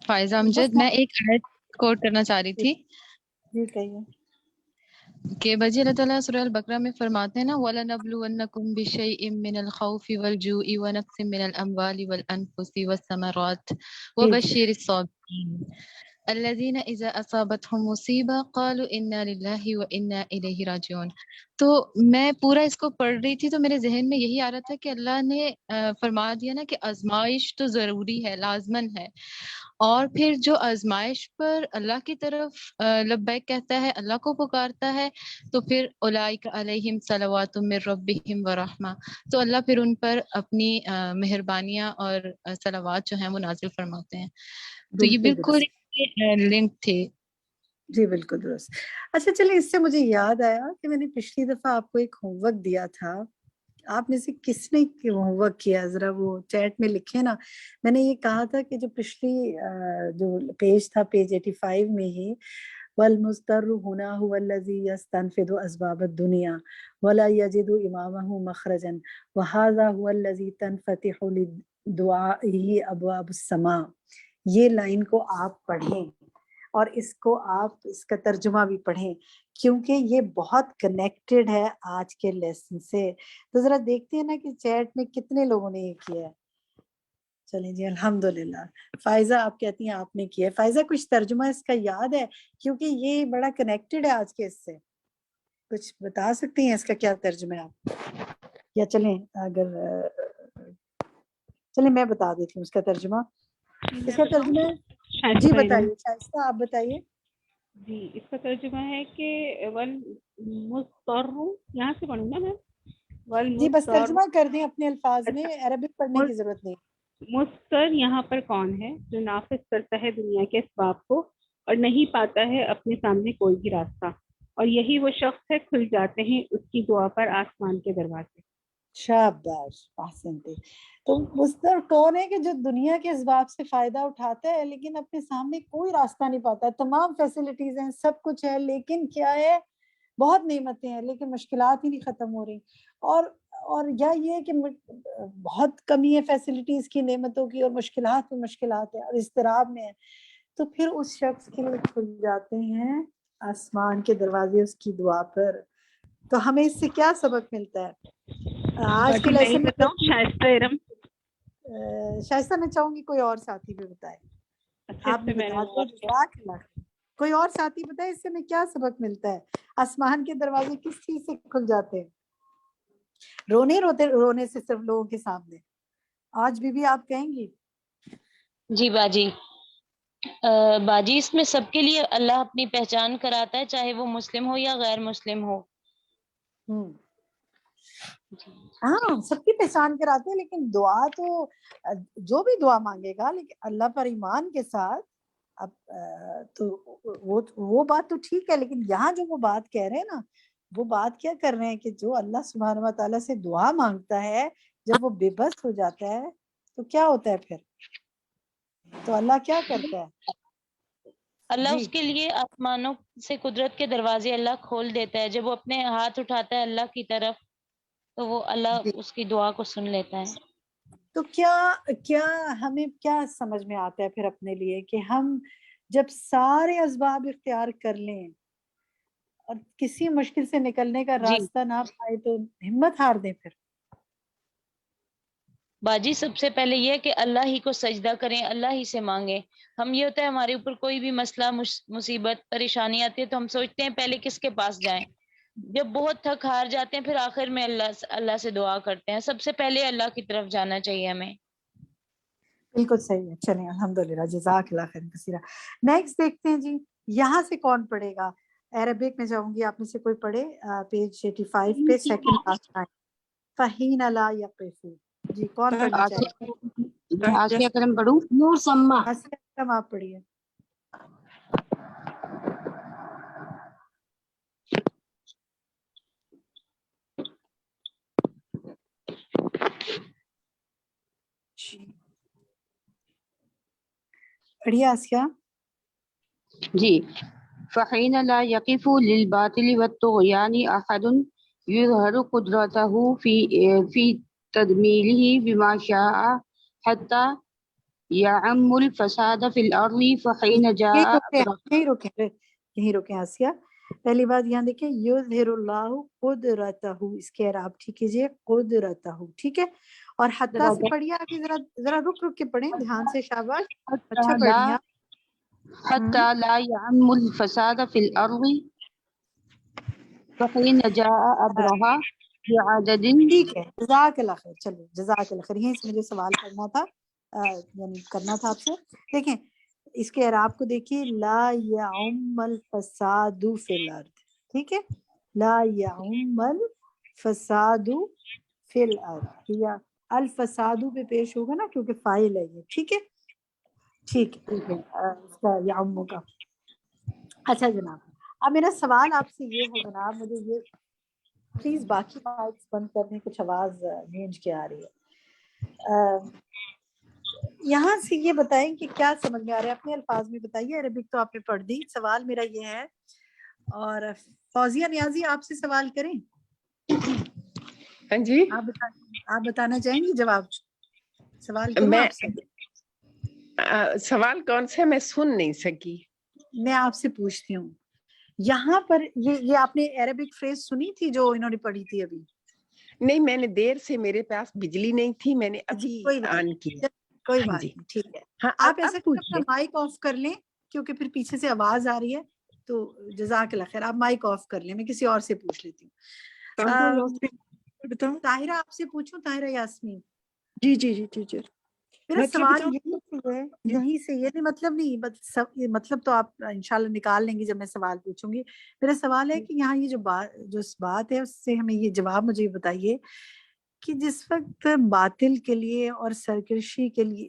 فائزہ امجد، میں ایک آیت کوٹ کرنا چاہ رہی تھی. جی کہیے. کہ بجی اللہ تعالیٰ سورہ البقرہ میں فرماتے ہیں نا، وَلَنَبْلُوَنَّكُمْ بِشَيْءٍ مِّنَ الْخَوْفِ وَالْجُوعِ وَنَقْصٍ مِّنَ الْأَمْوَالِ وَالْأَنفُسِ وَالثَّمَرَاتِ وَبَشِّرِ الصَّابِرِينَ الَّذِينَ إِذَا أَصَابَتْهُم مُّصِيبَةٌ قَالُوا إِنَّا لِلَّهِ وَإِنَّا إِلَيْهِ راجعون. تو میں پورا اس کو پڑھ رہی تھی تو میرے ذہن میں یہی آ رہا تھا کہ اللہ نے فرما دیا نا کہ آزمائش تو ضروری ہے، لازمن ہے، اور پھر جو آزمائش پر اللہ کی طرف لبیک کہتا ہے، اللہ کو پکارتا ہے، تو پھر اولئک علیہم صلوات من ربہم ورحمہ، تو اللہ پھر ان پر اپنی مہربانیاں اور صلوات جو ہیں وہ نازل فرماتے ہیں. تو یہ بالکل لنک تھے. جی بالکل درست. اچھا چلیں، اس سے مجھے یاد آیا کہ میں نے پچھلی دفعہ آپ کو ایک ہوم ورک دیا تھا. آپ میں سے کس نے ہوم ورک کیا؟ ذرا وہ چیٹ میں لکھیں نا. میں نے یہ کہا تھا کہ جو پچھلی جو پیج تھا، پیج 85 میں ہی، والمضطر هنا هو الذي يستنفذ اسباب الدنيا ولا يجد امامه مخرجا وهذا هو الذي تنفتح لدعائه ابواب السماء. یہ لائن کو آپ پڑھیں اور اس کو آپ اس کا ترجمہ بھی پڑھیں، کیونکہ یہ بہت کنیکٹڈ ہے آج کے لیسن سے. تو ذرا دیکھتے ہیں نا کہ چیٹ میں کتنے لوگوں نے یہ کیا ہے. چلیں جی الحمدللہ. فائزہ آپ کہتی ہیں آپ نے کیا ہے. فائزہ کچھ ترجمہ اس کا یاد ہے؟ کیونکہ یہ بڑا کنیکٹڈ ہے آج کے اس سے. کچھ بتا سکتی ہیں اس کا کیا ترجمہ ہے آپ؟ یا چلیں میں بتا دیتی ہوں اس کا ترجمہ. اس کا ترجمہ جی بتائیے شائستہ، آپ بتائیے. جی اس کا ترجمہ ہے کہ والمضطر، یہاں سے پڑھوں گا میں، جی بس ترجمہ کر دیں اپنے الفاظ میں، عربک پڑھنے کی ضرورت نہیں. مضطر یہاں پر کون ہے؟ جو نافذ کرتا ہے دنیا کے اسباب کو اور نہیں پاتا ہے اپنے سامنے کوئی بھی راستہ، اور یہی وہ شخص ہے کھل جاتے ہیں اس کی دعا پر آسمان کے دروازے. شاباش، احسنتے. تو مضطر کون ہے؟ کہ جو دنیا کے اسباب سے فائدہ اٹھاتا ہے لیکن اپنے سامنے کوئی راستہ نہیں پاتا. تمام فیسلٹیز ہیں، سب کچھ ہے، لیکن کیا ہے، بہت نعمتیں ہیں لیکن مشکلات ہی نہیں ختم ہو رہی. اور یا یہ کہ بہت کمی ہے فیسلٹیز کی، نعمتوں کی، اور مشکلات میں مشکلات ہیں اور اضطراب میں ہے. تو پھر اس شخص کے لیے کھل جاتے ہیں آسمان کے دروازے اس کی دعا پر. تو ہمیں اس سے کیا سبق ملتا ہے آج کے لیسن میں؟ شائستہ میں چاہوں گی کوئی اور ساتھی بھی بتائے. آپ نے بتا دیا. کوئی اور ساتھی بتائے اس سے ہمیں کیا سبق ملتا ہے؟ آسمان کے دروازے کس چیز سے کھل جاتے ہیں؟ رونے سے صرف لوگوں کے سامنے. آج بھی آپ کہیں گی؟ جی باجی، باجی اس میں سب کے لیے اللہ اپنی پہچان کراتا ہے، چاہے وہ مسلم ہو یا غیر مسلم ہو. ہاں سب کی پہچان کراتے ہیں، لیکن دعا تو جو بھی دعا مانگے گا لیکن اللہ پر ایمان کے ساتھ. اب تو وہ بات تو ٹھیک ہے، لیکن یہاں جو وہ بات کہہ رہے ہیں نا، وہ بات کیا کر رہے ہیں کہ جو اللہ سبحانہ و تعالیٰ سے دعا مانگتا ہے جب وہ بے بس ہو جاتا ہے تو کیا ہوتا ہے پھر؟ تو اللہ کیا کرتا ہے؟ اللہ اس کے لیے آسمانوں سے قدرت کے دروازے اللہ کھول دیتا ہے. جب وہ اپنے ہاتھ اٹھاتا ہے اللہ کی طرف تو وہ اللہ اس کی دعا کو سن لیتا ہے. تو کیا ہمیں کیا سمجھ میں آتا ہے پھر اپنے لیے کہ ہم جب سارے اسباب اختیار کر لیں اور کسی مشکل سے نکلنے کا راستہ نہ پائے تو ہمت ہار دیں پھر؟ باجی سب سے پہلے یہ کہ اللہ ہی کو سجدہ کریں، اللہ ہی سے مانگیں. ہم یہ ہوتا ہے ہمارے اوپر کوئی بھی مسئلہ مصیبت پریشانی آتی ہے تو ہم سوچتے ہیں پہلے کس کے پاس جائیں. جب بہت تھک ہار جاتے ہیں پھر آخر میں اللہ سے دعا کرتے ہیں. سب سے پہلے اللہ کی طرف جانا چاہیے ہمیں. بالکل صحیح ہے. چلیں الحمدللہ، جزاک اللہ خیر کثیرہ. نیکسٹ دیکھتے ہیں جی، یہاں سے کون پڑھے گا؟ عربک میں جاؤں گی، آپ میں سے کوئی پڑھے پیج 85 پہ سیکنڈ لاسٹ لائن. فہین لا یقفو. جی کون پڑھنا چاہیے؟ آسیہ کرم پڑھوں؟ نور سما. آسیہ کرم آپ پڑھیے. پڑھیے آسیہ. جی. فحين لا يقف للباطل والطغيان أحد يظهر قدرته في تدميره بما شاء حتى يعم الفساد في الأرض فحين جاء یہیں رکیں آسیہ. پہلی بات یہاں دیکھیں، یظہر اللہ قدرتہ، اس کے اعراب ٹھیک کیجیے، قدرتہ، ٹھیک ہے. اور حتی سے پڑھیے آگے، ذرا رک کے پڑھیں دھیان سے. شاباش، اچھا پڑھ رہی ہیں. حتى لا يعم الفساد في الأرض فحين جاء أبرهة بعدد. ٹھیک ہے، جزاک اللہ خیر. چلو جزاک اللہ خیر. یہیں سے مجھے سوال کرنا تھا، یعنی کرنا تھا آپ سے. دیکھیں اس کے اعراب کو دیکھیے، لا يعم الفساد فی الارض. ٹھیک ہے، لا يعم الفساد فی الارض، یا الفساد پہ پیش ہوگا نا کیونکہ فاعل ہے یہ. ٹھیک ہے، ٹھیک ہے اس کا یعم کا. اچھا جناب، اب میرا سوال آپ سے یہ ہے جناب، مجھے یہ پلیز باقی مائکس بند کر دیں، کچھ آواز گونج کے آ رہی ہے. یہاں سے یہ بتائیں کہ کیا سمجھ میں آ رہا ہے، اپنے الفاظ میں بتائیے. عربک تو آپ نے پڑھ دی. سوال میرا یہ ہے، اور فوزیہ نیازی آپ سے سوال کریں. ہاں جی، آپ بتانا چاہیں گی جواب؟ سوال کروں آپ سے؟ سوال کون سے؟ میں سن نہیں سکی. میں آپ سے پوچھتی ہوں، یہاں پر یہ آپ نے عربک فریز سنی تھی جو انہوں نے پڑھی تھی ابھی؟ نہیں، میں نے دیر سے، میرے پاس بجلی نہیں تھی، میں نے ابھی آن کی. کوئی بات نہیں، ٹھیک ہے. آپ ایسا اپنا مائک آف کر لیں کیونکہ پھر پیچھے سے آواز آ رہی ہے. تو جزاک اللہ خیر، آپ مائک آف کر لیں، میں کسی اور سے پوچھ لیتی ہوں. طاہرہ آپ سے پوچھوں؟ طاہرہ یاسمین. جی جی جی ٹیچر. میرا سوال یہیں سے یہ مطلب نہیں، مطلب تو آپ انشاءاللہ نکال لیں گی جب میں سوال پوچھوں گی. میرا سوال ہے کہ یہاں یہ جو بات ہے اس سے ہمیں یہ جواب مجھے بتائیے کہ جس وقت باطل کے لیے اور سرکشی کے لیے،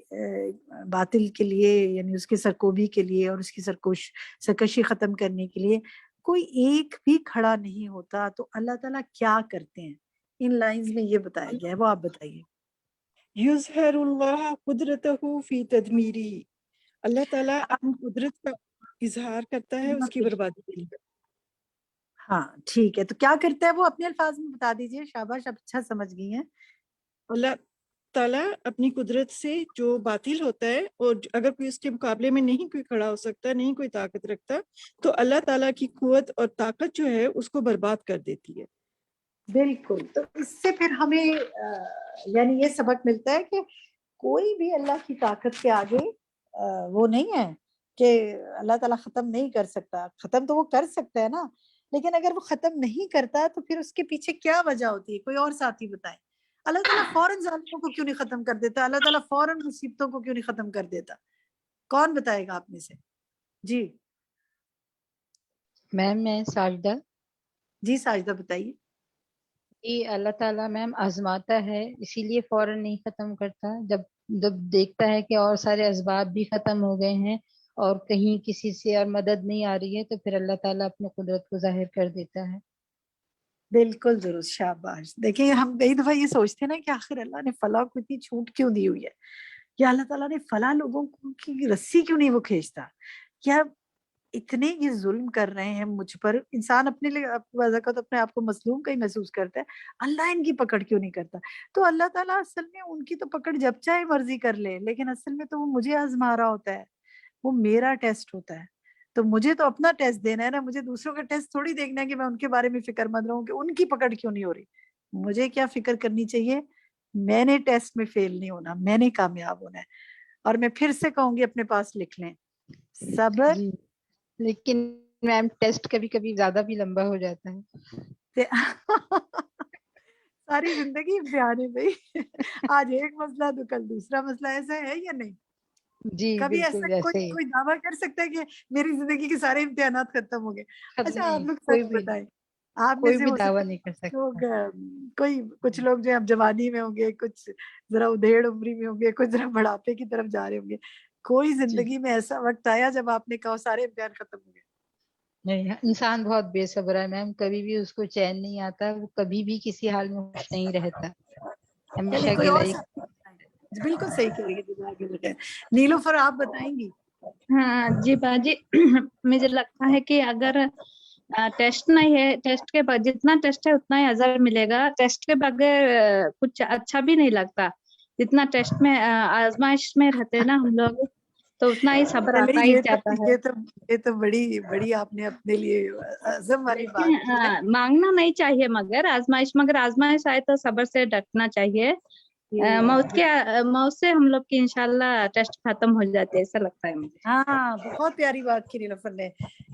باطل کے لیے یعنی اس کے سرکوبی کے لیے اور اس کی سرکشی ختم کرنے کے لیے کوئی ایک بھی کھڑا نہیں ہوتا، تو اللہ تعالیٰ کیا کرتے ہیں؟ ان لائنز میں یہ بتایا گیا ہے، وہ آپ بتائیے. یظہر اللہ قدرتہ فی تدمیری، اللہ تعالیٰ اپنی قدرت کا اظہار کرتا ہے اس کی بربادی کے لیے. ہاں ٹھیک ہے، تو کیا کرتا ہے وہ؟ اپنے الفاظ میں بتا دیجئے. شاباش، آپ اچھا سمجھ گئی ہیں. اللہ تعالیٰ اپنی قدرت سے جو باطل ہوتا ہے، اور اگر کوئی اس کے مقابلے میں نہیں کوئی کھڑا ہو سکتا، نہیں کوئی طاقت رکھتا، تو اللہ تعالیٰ کی قوت اور طاقت جو ہے اس کو برباد کر دیتی ہے. بالکل. تو اس سے پھر ہمیں یعنی یہ سبق ملتا ہے کہ کوئی بھی اللہ کی طاقت کے آگے وہ نہیں ہے، کہ اللہ تعالیٰ ختم نہیں کر سکتا. ختم تو وہ کر سکتا ہے نا, لیکن اگر وہ ختم نہیں کرتا تو پھر اس کے پیچھے کیا وجہ ہوتی ہے؟ کوئی اور ساتھی بتائیں. اللہ تعالیٰ فوراً ظالموں کو کیوں نہیں ختم کر دیتا؟ اللہ تعالیٰ فوراً مصیبتوں کو کیوں نہیں ختم کر دیتا؟ کون بتائے گا آپ میں سے؟ جی میم میں ساجدہ. جی ساجدہ بتائیے. جی اللہ تعالیٰ میم آزماتا ہے, اسی لیے فوراً نہیں ختم کرتا. جب جب دیکھتا ہے کہ اور سارے اسباب بھی ختم ہو گئے ہیں اور کہیں کسی سے اور مدد نہیں آ رہی ہے, تو پھر اللہ تعالیٰ اپنی قدرت کو ظاہر کر دیتا ہے. بالکل درست, شاباش. دیکھیں ہم کئی دفعہ یہ سوچتے ہیں نا کہ آخر اللہ نے فلاں کو اتنی چھوٹ کیوں دی ہوئی ہے, یا اللہ تعالیٰ نے فلاں لوگوں کی رسی کیوں نہیں وہ کھینچتا, یا اتنے یہ ظلم کر رہے ہیں مجھ پر. انسان اپنے لیے اپنے آپ کو مظلوم کا ہی محسوس کرتا ہے, اللہ ان کی پکڑ کیوں نہیں کرتا؟ تو اللہ تعالیٰ اصل میں ان کی تو پکڑ جب چاہے مرضی کر لے, لیکن اصل میں تو وہ مجھے آزما رہا ہوتا ہے, وہ میرا ٹیسٹ ہوتا ہے. تو مجھے تو اپنا ٹیسٹ دینا ہے نا, مجھے دوسروں کا ٹیسٹ تھوڑی دیکھنا ہے کہ میں ان کے بارے میں فکر مند رہوں کہ ان کی پکڑ کیوں نہیں ہو رہی. مجھے کیا فکر کرنی چاہیے؟ میں نے ٹیسٹ میں فیل نہیں ہونا, میں نے کامیاب ہونا ہے. اور میں پھر سے کہوں گی اپنے پاس لکھ لیں, صبر. جی لیکن میم ٹیسٹ کبھی کبھی زیادہ بھی لمبا ہو جاتا ہے. ساری زندگی امتحان ہے بھائی. آج ایک مسئلہ تو کل دوسرا مسئلہ, ایسا ہے یا نہیں؟ جی کبھی ایسا بالکل ایسے ہی. کوئی دعویٰ کر سکتا ہے کہ میری زندگی کے سارے امتحانات ختم ہو گئے؟ اچھا آپ نہیں, لوگ کوئی سچ بھی بتائیں, آپ میں کوئی سے بھی ہو دعویٰ سکتا نہیں کر ہے لوگ, سکتا. کچھ لوگ جو اب جوانی میں ہوں گے, کچھ ذرا ادھیڑ عمری میں ہوں گے, کچھ ذرا بڑھاپے کی طرف جا رہے ہوں گے. کوئی جی زندگی میں ایسا وقت آیا جب آپ نے کہا سارے امتحان ختم ہو گئے؟ نہیں, انسان بہت بے صبر ہے میم, کبھی بھی اس کو چین نہیں آتا, وہ کبھی بھی کسی حال میں خوش نہیں رہتا, چلیے ہمیشہ کوئی گلا اور ہی. ساتھی بتائیں. بالکل صحیح کہہ رہی ہے, جزاک اللہ خیر. نیلوفر آپ بتائیں گی. ہاں جی باجی, مجھے لگتا ہے کہ اگر ٹیسٹ نہیں ہے, ٹیسٹ کے بعد جتنا ٹیسٹ ہے اتنا ہی اجر ملے گا. ٹیسٹ کے بغیر کچھ اچھا بھی نہیں لگتا. جتنا ٹیسٹ میں آزمائش میں رہتے ہیں نا ہم لوگ, تو اتنا ہی صبر چلے آتا ہی جاتا ہے. یہ تو بڑی آپ نے اپنے لیے عزم والی لیکن بات کی ہے. مانگنا نہیں چاہیے, مگر آزمائش آئے تو صبر سے ڈٹنا چاہیے. موت سے ہم لوگ کی انشاءاللہ ٹیسٹ ختم ہو جاتے ہیں, ایسا لگتا ہے مجھے. ہاں بہت پیاری بات کی نیلوفر نے,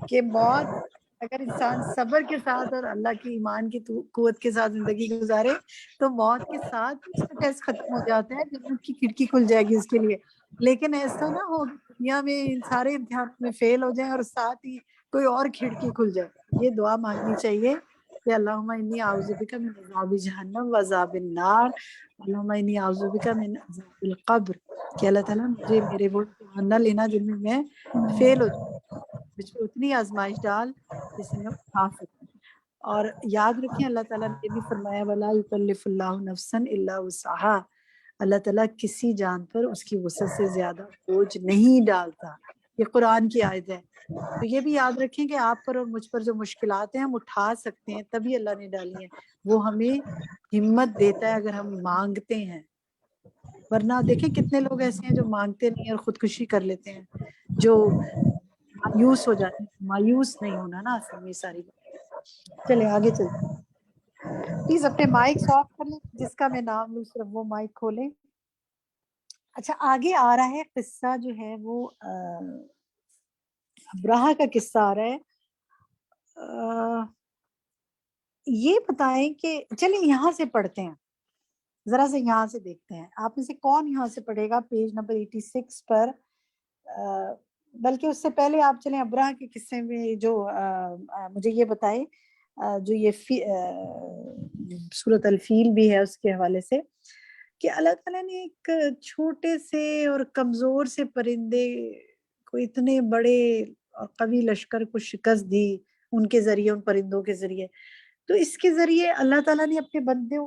کہ موت اگر انسان صبر کے ساتھ اور اللہ کی ایمان کی قوت کے ساتھ زندگی گزارے تو موت کے ساتھ اس کا ٹیسٹ ختم ہو جاتا ہے, جنت کی کھڑکی کھل جائے گی اس کے لیے. لیکن ایسا نہ ہو دنیا میں ان سارے امتحان میں فیل ہو جائیں اور ساتھ ہی کوئی اور کھڑکی کھل جائے. یہ دعا مانگنی چاہیے کہ اللہم انی اعوذ بک من عذاب جہنم و عذاب النار, اللہم انی اعوذ بک من عذاب القبر, کہ اللہ تعالیٰ مجھے میرے وہ امتحان نہ لینا جن میں میں فیل ہو جاؤں, مجھ پہ اتنی آزمائش ڈال جسے میں اٹھا سکوں. اور یاد رکھیں اللہ تعالیٰ نے یہ بھی فرمایا وَلَا يُكَلِّفُ اللَّهُ نَفْسًا إِلَّا وُسْعَهَا, اللہ تعالیٰ کسی جان پر اس کی وسعت سے زیادہ بوجھ نہیں ڈالتا. یہ قرآن کی آیت ہے. تو یہ بھی یاد رکھیں کہ آپ پر اور مجھ پر جو مشکلات ہیں ہم اٹھا سکتے ہیں, تبھی اللہ نے ڈالی ہیں. وہ ہمیں ہمت دیتا ہے اگر ہم مانگتے ہیں, ورنہ دیکھیں کتنے لوگ ایسے ہیں جو مانگتے نہیں اور خودکشی کر لیتے ہیں, جو مایوس ہو جاتے ہیں. مایوس نہیں ہونا نا اصل میں, ساری بات. چلے آگے چلتے ہیں. پلیز اپنے مائک آف کر لیں, جس کا میں نام لوں صرف وہ مائک کھولیں. اچھا آگے آ رہا ہے قصہ جو ہے وہ ابراہہ کا قصہ آ رہا ہے. یہ بتائیں کہ چلیں یہاں سے پڑھتے ہیں, ذرا سے یہاں سے دیکھتے ہیں. آپ میں سے کون یہاں سے پڑھے گا پیج نمبر 86 پر؟ بلکہ اس سے پہلے آپ چلیں ابراہ کے قصے میں جو مجھے یہ بتائیں, جو یہ سورۃ الفیل بھی ہے اس کے حوالے سے, کہ اللہ تعالیٰ نے ایک چھوٹے سے اور کمزور سے پرندے کو اتنے بڑے اور قوی لشکر کو شکست دی ان کے ذریعے, ان پرندوں کے ذریعے. تو اس کے ذریعے اللہ تعالیٰ نے اپنے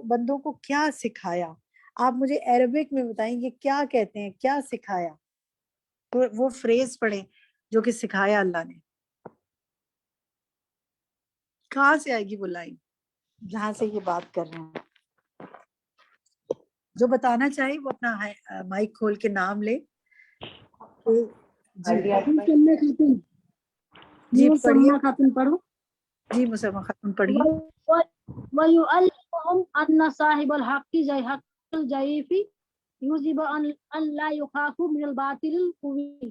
بندوں کو کیا سکھایا؟ آپ مجھے عربک میں بتائیں گے کیا کہتے ہیں, کیا سکھایا؟ وہ فریز پڑھیں جو کہ سکھایا اللہ نے. کہاں سے آئے گی وہ لائن جہاں سے یہ بات کر رہے ہیں؟ جو بتانا چاہے وہ اپنا مائک کھول کے نام لے. جی پڑھیے. پڑھو. جی مسلمہ خاتون پڑھیے. وَيُعَلِّمُهُمْ أَنَّ صَاحِبَ الْحَقِّ حَقُّ الْجَيْفِ يُوجِبُ أَنْ لَا يُخَافُ مِنَ الْبَاطِلِ الْقَوِيِّ.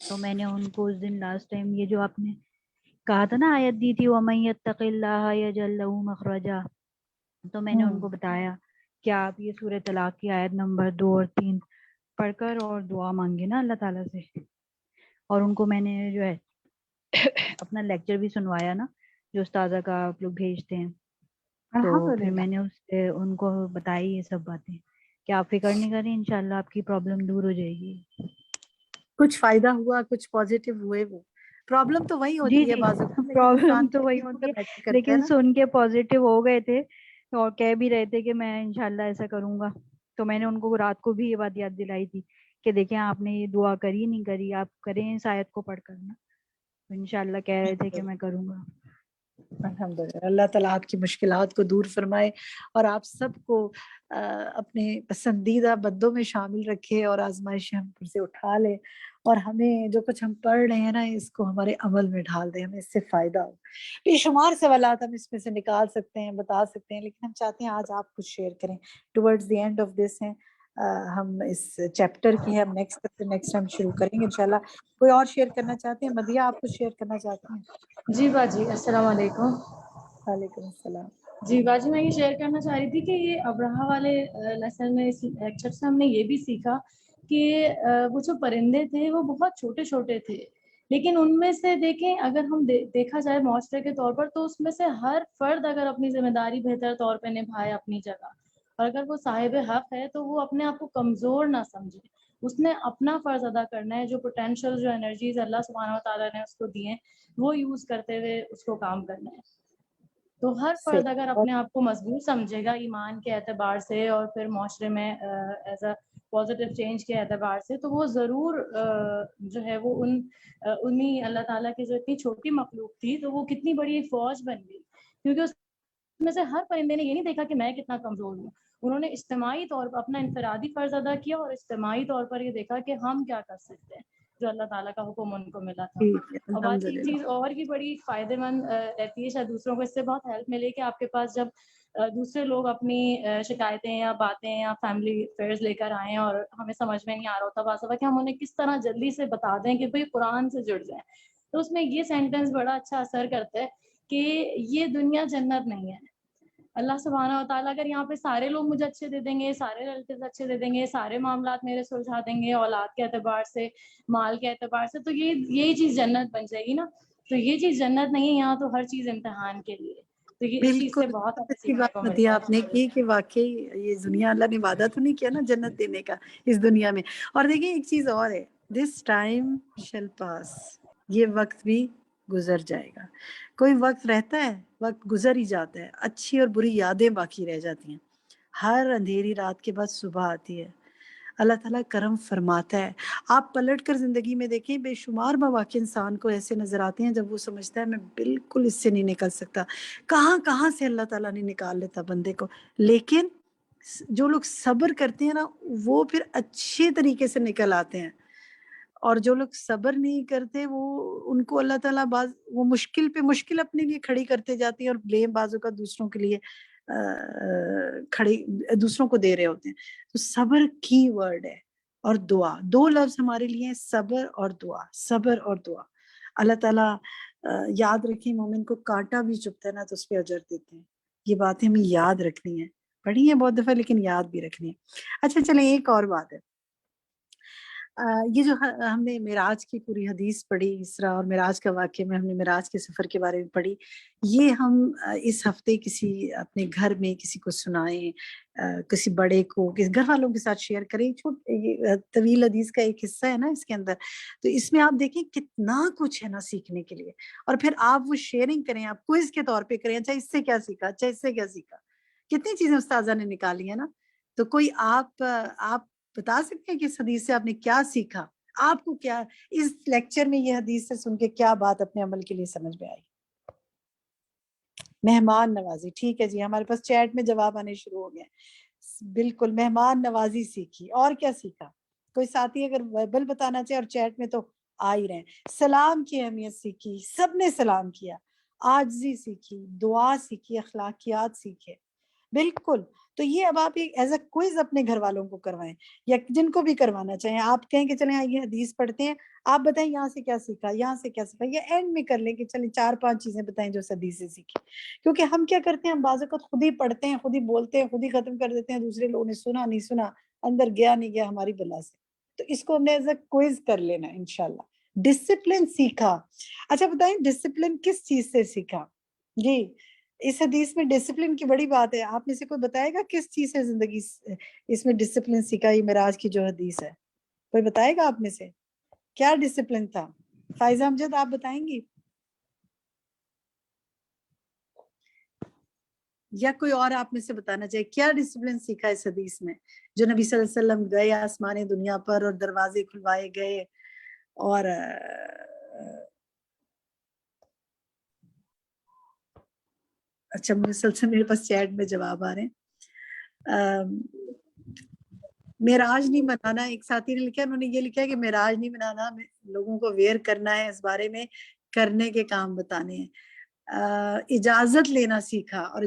تو میں نے ان کو اس دن لاسٹ ٹائم یہ جو آپ نے کہا تھا نا آیت دی تھی وَمَن يَتَّقِ اللَّهَ يَجْعَل لَّهُ مَخْرَجًا، تو میں نے ان کو بتایا کہ آپ یہ سورہ طلاق کی آیت نمبر 2 اور 3 پڑھ کر اور دعا مانگے نا اللہ تعالیٰ سے. اور ان کو میں نے جو ہے اپنا لیکچر بھی سنوایا نا جو استاذہ کا آپ لوگ بھیجتے ہیں، تو پھر میں نے ان کو بتائی یہ سب باتیں کہ آپ فکر نہیں کریں، انشاءاللہ آپ کی پرابلم دور ہو جائے گی. کچھ فائدہ ہوا، کچھ پازیٹیو ہوئے. وہ پرابلم تو وہی جی ہوتی ہے جی بعض اوقات، لیکن پرابلم انسان تو وہی کیسے اس ہوتی کو ہے، بیٹر کرتا ہے لیکن نا. سن کے پازیٹیو ہو گئے تھے اور کہہ بھی رہے تھے کہ میں انشاءاللہ ایسا کروں گا. تو میں نے ان کو رات کو بھی یہ بات یاد دلائی تھی کہ دیکھیں آپ نے یہ دعا کری نہیں کری، آپ کریں اس آیت کو پڑھ کر نا. انشاءاللہ کہہ رہے تھے کہ میں کروں گا. الحمدللہ، اللہ تعالیٰ آپ کی مشکلات کو دور فرمائے اور آپ سب کو اپنے پسندیدہ بندوں میں شامل رکھے اور آزمائشیں ہم پر سے اٹھا لے، اور ہمیں جو کچھ ہم پڑھ رہے ہیں نا اس کو ہمارے عمل میں ڈھال دے، ہمیں اس سے فائدہ ہو. بے شمار سوالات ہم اس میں سے نکال سکتے ہیں، بتا سکتے ہیں، لیکن ہم چاہتے ہیں آج آپ کچھ شیئر کریں. Towards the end of this ہیں ہم اس چیپٹر کی ہے، ہم نیکسٹ ٹائم شروع کریں گے انشاءاللہ. کوئی اور شیئر کرنا چاہتے ہیں؟ مدیہ آپ کچھ شیئر کرنا چاہتی ہیں؟ جی باجی السلام علیکم. وعلیکم السلام. جی باجی میں یہ شیئر کرنا چاہ رہی تھی کہ یہ ابرہہ والے لیسن میں اس لیکچر سے ہم نے یہ بھی سیکھا کہ وہ جو پرندے تھے وہ بہت چھوٹے چھوٹے تھے، لیکن ان میں سے دیکھیں اگر ہم دیکھا جائے معاشرے کے طور پر تو اس میں سے ہر فرد اگر اپنی ذمہ داری بہتر طور پہ نبھائے اپنی جگہ، اور اگر وہ صاحب حق ہے تو وہ اپنے آپ کو کمزور نہ سمجھے، اس نے اپنا فرض ادا کرنا ہے. جو پوٹینشیل جو انرجیز اللہ سبحانہ و تعالیٰ نے اس کو دیے وہ یوز کرتے ہوئے اس کو کام کرنا ہے. تو ہر فرد اگر اپنے آپ کو مضبوط سمجھے گا ایمان کے اعتبار سے اور پھر معاشرے میں ایز اے پازیٹیو چینج کے اعتبار سے، تو وہ ضرور جو ہے وہ انہی اللہ تعالیٰ کی جو اتنی چھوٹی مخلوق تھی تو وہ کتنی بڑی ایک فوج بن گئی، کیونکہ اس میں سے ہر پرندے نے یہ نہیں دیکھا کہ میں کتنا کمزور ہوں، انہوں نے اجتماعی طور پر اپنا انفرادی فرض ادا کیا اور اجتماعی طور پر یہ دیکھا کہ ہم کیا کر سکتے ہیں جو اللہ تعالیٰ کا حکم ان کو ملا تھا. اور باقی ایک چیز اور بھی بڑی فائدے مند رہتی ہے، شاید دوسروں کو اس سے بہت ہیلپ ملے کہ آپ کے پاس جب دوسرے لوگ اپنی شکایتیں یا باتیں یا فیملی افیئرز لے کر آئیں اور ہمیں سمجھ میں نہیں آ رہا ہوتا بعض دفعہ کہ ہم انہیں کس طرح جلدی سے بتا دیں کہ بھئی قرآن سے جڑ جائیں، تو اس میں یہ سینٹنس بڑا اچھا اثر کرتا ہے کہ یہ دنیا جنت نہیں ہے. اللہ سبحانہ و تعالیٰ اگر یہاں پہ سارے لوگ مجھے اچھے دے دیں گے، سارے ریلیٹیوز اچھے دے دیں گے، سارے معاملات میرے سلجھا دیں گے اولاد کے اعتبار سے، مال کے اعتبار سے، تو یہی چیز جنت بن جائے گی نا. تو یہ چیز جنت نہیں ہے، یہاں تو ہر چیز امتحان کے لیے. تو یہ اس چیز سے بالکل بہت ہمیں اچھی سیکھنے بات کو مدیہ ملتا آپ نے ہے. کی کہ واقعی یہ دنیا اللہ نے وعدہ تو نہیں کیا نا جنت دینے کا اس دنیا میں. اور دیکھیں ایک چیز اور ہے، دس ٹائم شل پاس، یہ وقت بھی گزر جائے گا. کوئی وقت رہتا ہے، وقت گزر ہی جاتا ہے، اچھی اور بری یادیں باقی رہ جاتی ہیں. ہر اندھیری رات کے بعد صبح آتی ہے. اللہ تعالیٰ کرم فرماتا ہے. آپ پلٹ کر زندگی میں دیکھیں بے شمار مواقع انسان کو ایسے نظر آتے ہیں جب وہ سمجھتا ہے میں بالکل اس سے نہیں نکل سکتا، کہاں سے اللہ تعالیٰ نے نکال لیتا بندے کو. لیکن جو لوگ صبر کرتے ہیں نا وہ پھر اچھے طریقے سے نکل آتے ہیں، اور جو لوگ صبر نہیں کرتے وہ ان کو اللہ تعالیٰ وہ مشکل پہ مشکل اپنے لیے کھڑی کرتے جاتی ہیں اور بلیم بازو کا دوسروں کے لیے دوسروں کو دے رہے ہوتے ہیں. تو صبر کی ورڈ ہے اور دعا، دو لفظ ہمارے لیے صبر اور دعا، صبر اور دعا. اللہ تعالیٰ یاد رکھیں مومن کو کانٹا بھی چبھتا ہے نا تو اس پہ اجر دیتے ہیں. یہ باتیں ہمیں یاد رکھنی ہیں، پڑھی ہیں بہت دفعہ لیکن یاد بھی رکھنی ہے. اچھا چلیں ایک اور بات ہے، یہ جو ہم نے معراج کی پوری حدیث پڑھی، اسراء اور معراج کا واقعہ میں ہم نے معراج کے سفر کے بارے میں پڑھی، یہ ہم اس ہفتے کسی اپنے گھر میں کسی کو سنائیں، کسی بڑے کو، کسی گھر والوں کے ساتھ شیئر کریں. یہ طویل حدیث کا ایک حصہ ہے نا اس کے اندر، تو اس میں آپ دیکھیں کتنا کچھ ہے نا سیکھنے کے لیے. اور پھر آپ وہ شیئرنگ کریں، آپ کوئز کے طور پہ کریں، اچھا اس سے کیا سیکھا، اچھا اس سے کیا سیکھا. کتنی چیزیں استاذہ نے نکالی ہیں نا. تو کوئی آپ بتا سکتے ہیں کہ اس حدیث سے آپ نے کیا سیکھا، آپ کو کیا اس لیکچر میں یہ حدیث سے سن کے کیا بات اپنے عمل کے لیے سمجھ میں آئی. مہمان نوازی، ٹھیک ہے جی، ہمارے پاس چیٹ میں جواب آنے شروع ہو گئے. بالکل مہمان نوازی سیکھی. اور کیا سیکھا؟ کوئی ساتھی اگر وربل بتانا چاہے اور چیٹ میں تو آ ہی رہے ہیں. سلام کی اہمیت سیکھی، سب نے سلام کیا. عاجزی سیکھی، دعا سیکھی، اخلاقیات سیکھے. بالکل. تو یہ اب آپ ایک ایز اے کوئز اپنے گھر والوں کو کروائیں یا جن کو بھی کروانا چاہیں. آپ کہیں کہ چلیں یہ حدیث پڑھتے ہیں, آپ بتائیں یہاں سے کیا سیکھا, یہاں سے کیا سیکھا, یا اینڈ میں کر لیں کہ چلیں 4-5 چیزیں بتائیں جو اس حدیث سے سیکھی. کیونکہ ہم کیا کرتے ہیں, ہم بعض اوقات خود ہی پڑھتے ہیں, خود ہی بولتے ہیں, خود ہی ختم کر دیتے ہیں, دوسرے لوگوں نے سنا نہیں سنا, اندر گیا نہیں گیا ہماری بلا سے. تو اس کو ہم نے ایز اے کوئز کر لینا انشاءاللہ. ڈسپلن سیکھا. اچھا بتائیں ڈسپلن کس چیز سے سیکھا؟ جی اس حدیث میں ڈسپلن کی بڑی بات ہے. آپ میں سے کوئی بتائے گا کس چیز سے زندگی اس میں ڈسپلن سیکھا؟ یہ معراج کی جو حدیث ہے, کوئی بتائے گا آپ میں سے کیا ڈسپلن تھا؟ فائزہ امجد آپ بتائیں گی یا کوئی اور آپ میں سے بتانا چاہیے کیا ڈسپلن سیکھا اس حدیث میں؟ جو نبی صلی اللہ علیہ وسلم گئے آسمان دنیا پر اور دروازے کھلوائے گئے اور اچھا مسلسل میرے پاس چیٹ میں جواب آ رہے ہیں. معراج نہیں منانا, ایک ساتھی نے لکھا, انہوں نے یہ لکھا کہ معراج نہیں منانا, لوگوں کو اویئر کرنا ہے, اس بارے میں کرنے کے کام بتانے ہیں. اجازت لینا سیکھا, اور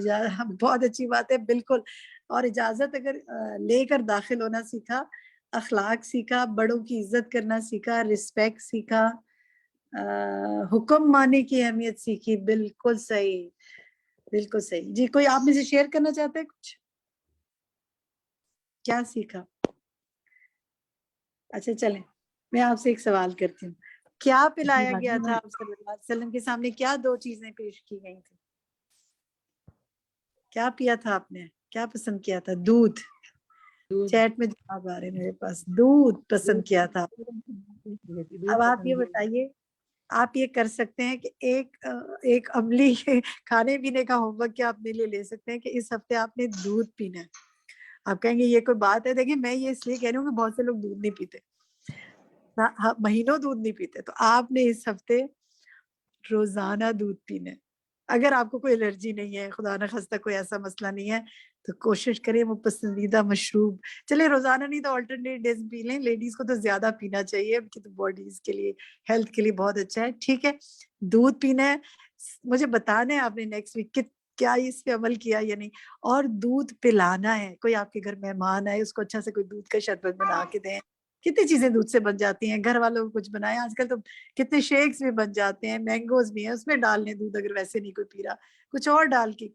بہت اچھی بات ہے بالکل, اور اجازت اگر لے کر داخل ہونا سیکھا, اخلاق سیکھا, بڑوں کی عزت کرنا سیکھا, رسپیکٹ سیکھا, حکم ماننے کی اہمیت سیکھی. بالکل صحیح, بالکل صحیح. جی کوئی آپ میں سے شیئر کرنا چاہتے ہیں کچھ, کیا سیکھا؟ اچھا چلیں میں آپ سے ایک سوال کرتی ہوں, کیا پلایا گیا تھا آپ صلی اللہ علیہ وسلم کے سامنے؟ کیا 2 چیزیں پیش کی گئی تھی؟ کیا پیا تھا آپ نے, کیا پسند کیا تھا؟ دودھ. چیٹ میں جواب آ رہے ہیں میرے پاس, دودھ پسند کیا تھا. اب آپ یہ بتائیے, آپ یہ کر سکتے ہیں کہ ایک عملی کھانے پینے کا ہوم ورک کیا آپ اپنے لیے لے سکتے ہیں کہ اس ہفتے آپ نے دودھ پینا ہے. آپ کہیں گے یہ کوئی بات ہے؟ دیکھیں میں یہ اس لیے کہہ رہی ہوں کہ بہت سے لوگ دودھ نہیں پیتے, مہینوں دودھ نہیں پیتے, تو آپ نے اس ہفتے روزانہ دودھ پینا ہے. اگر آپ کو کوئی الرجی نہیں ہے, خدا نہ خواستہ کوئی ایسا مسئلہ نہیں ہے, تو کوشش کریں وہ پسندیدہ مشروب, چلے روزانہ نہیں تو آلٹرنیٹ ڈیز پی لیں. لیڈیز کو تو زیادہ پینا چاہیے, ان کی تو باڈیز کے لیے ہیلتھ کے لیے بہت اچھا ہے. ٹھیک ہے, دودھ پینا ہے. مجھے بتانا ہے آپ نے نیکسٹ ویک کیا اس پہ عمل کیا یا نہیں. اور دودھ پلانا ہے, کوئی آپ کے گھر مہمان آئے اس کو اچھا سے کوئی دودھ کا شربت بنا کے دیں. کتنی چیزیں دودھ سے بن جاتی ہیں, گھر والوں کو کچھ بنائیں. آج کل تو کتنے شیکس بھی بن جاتے ہیں, مینگوز بھی ہیں, اس میں ڈال لیں دودھ, اگر ویسے نہیں کوئی پی رہا کچھ اور ڈال کے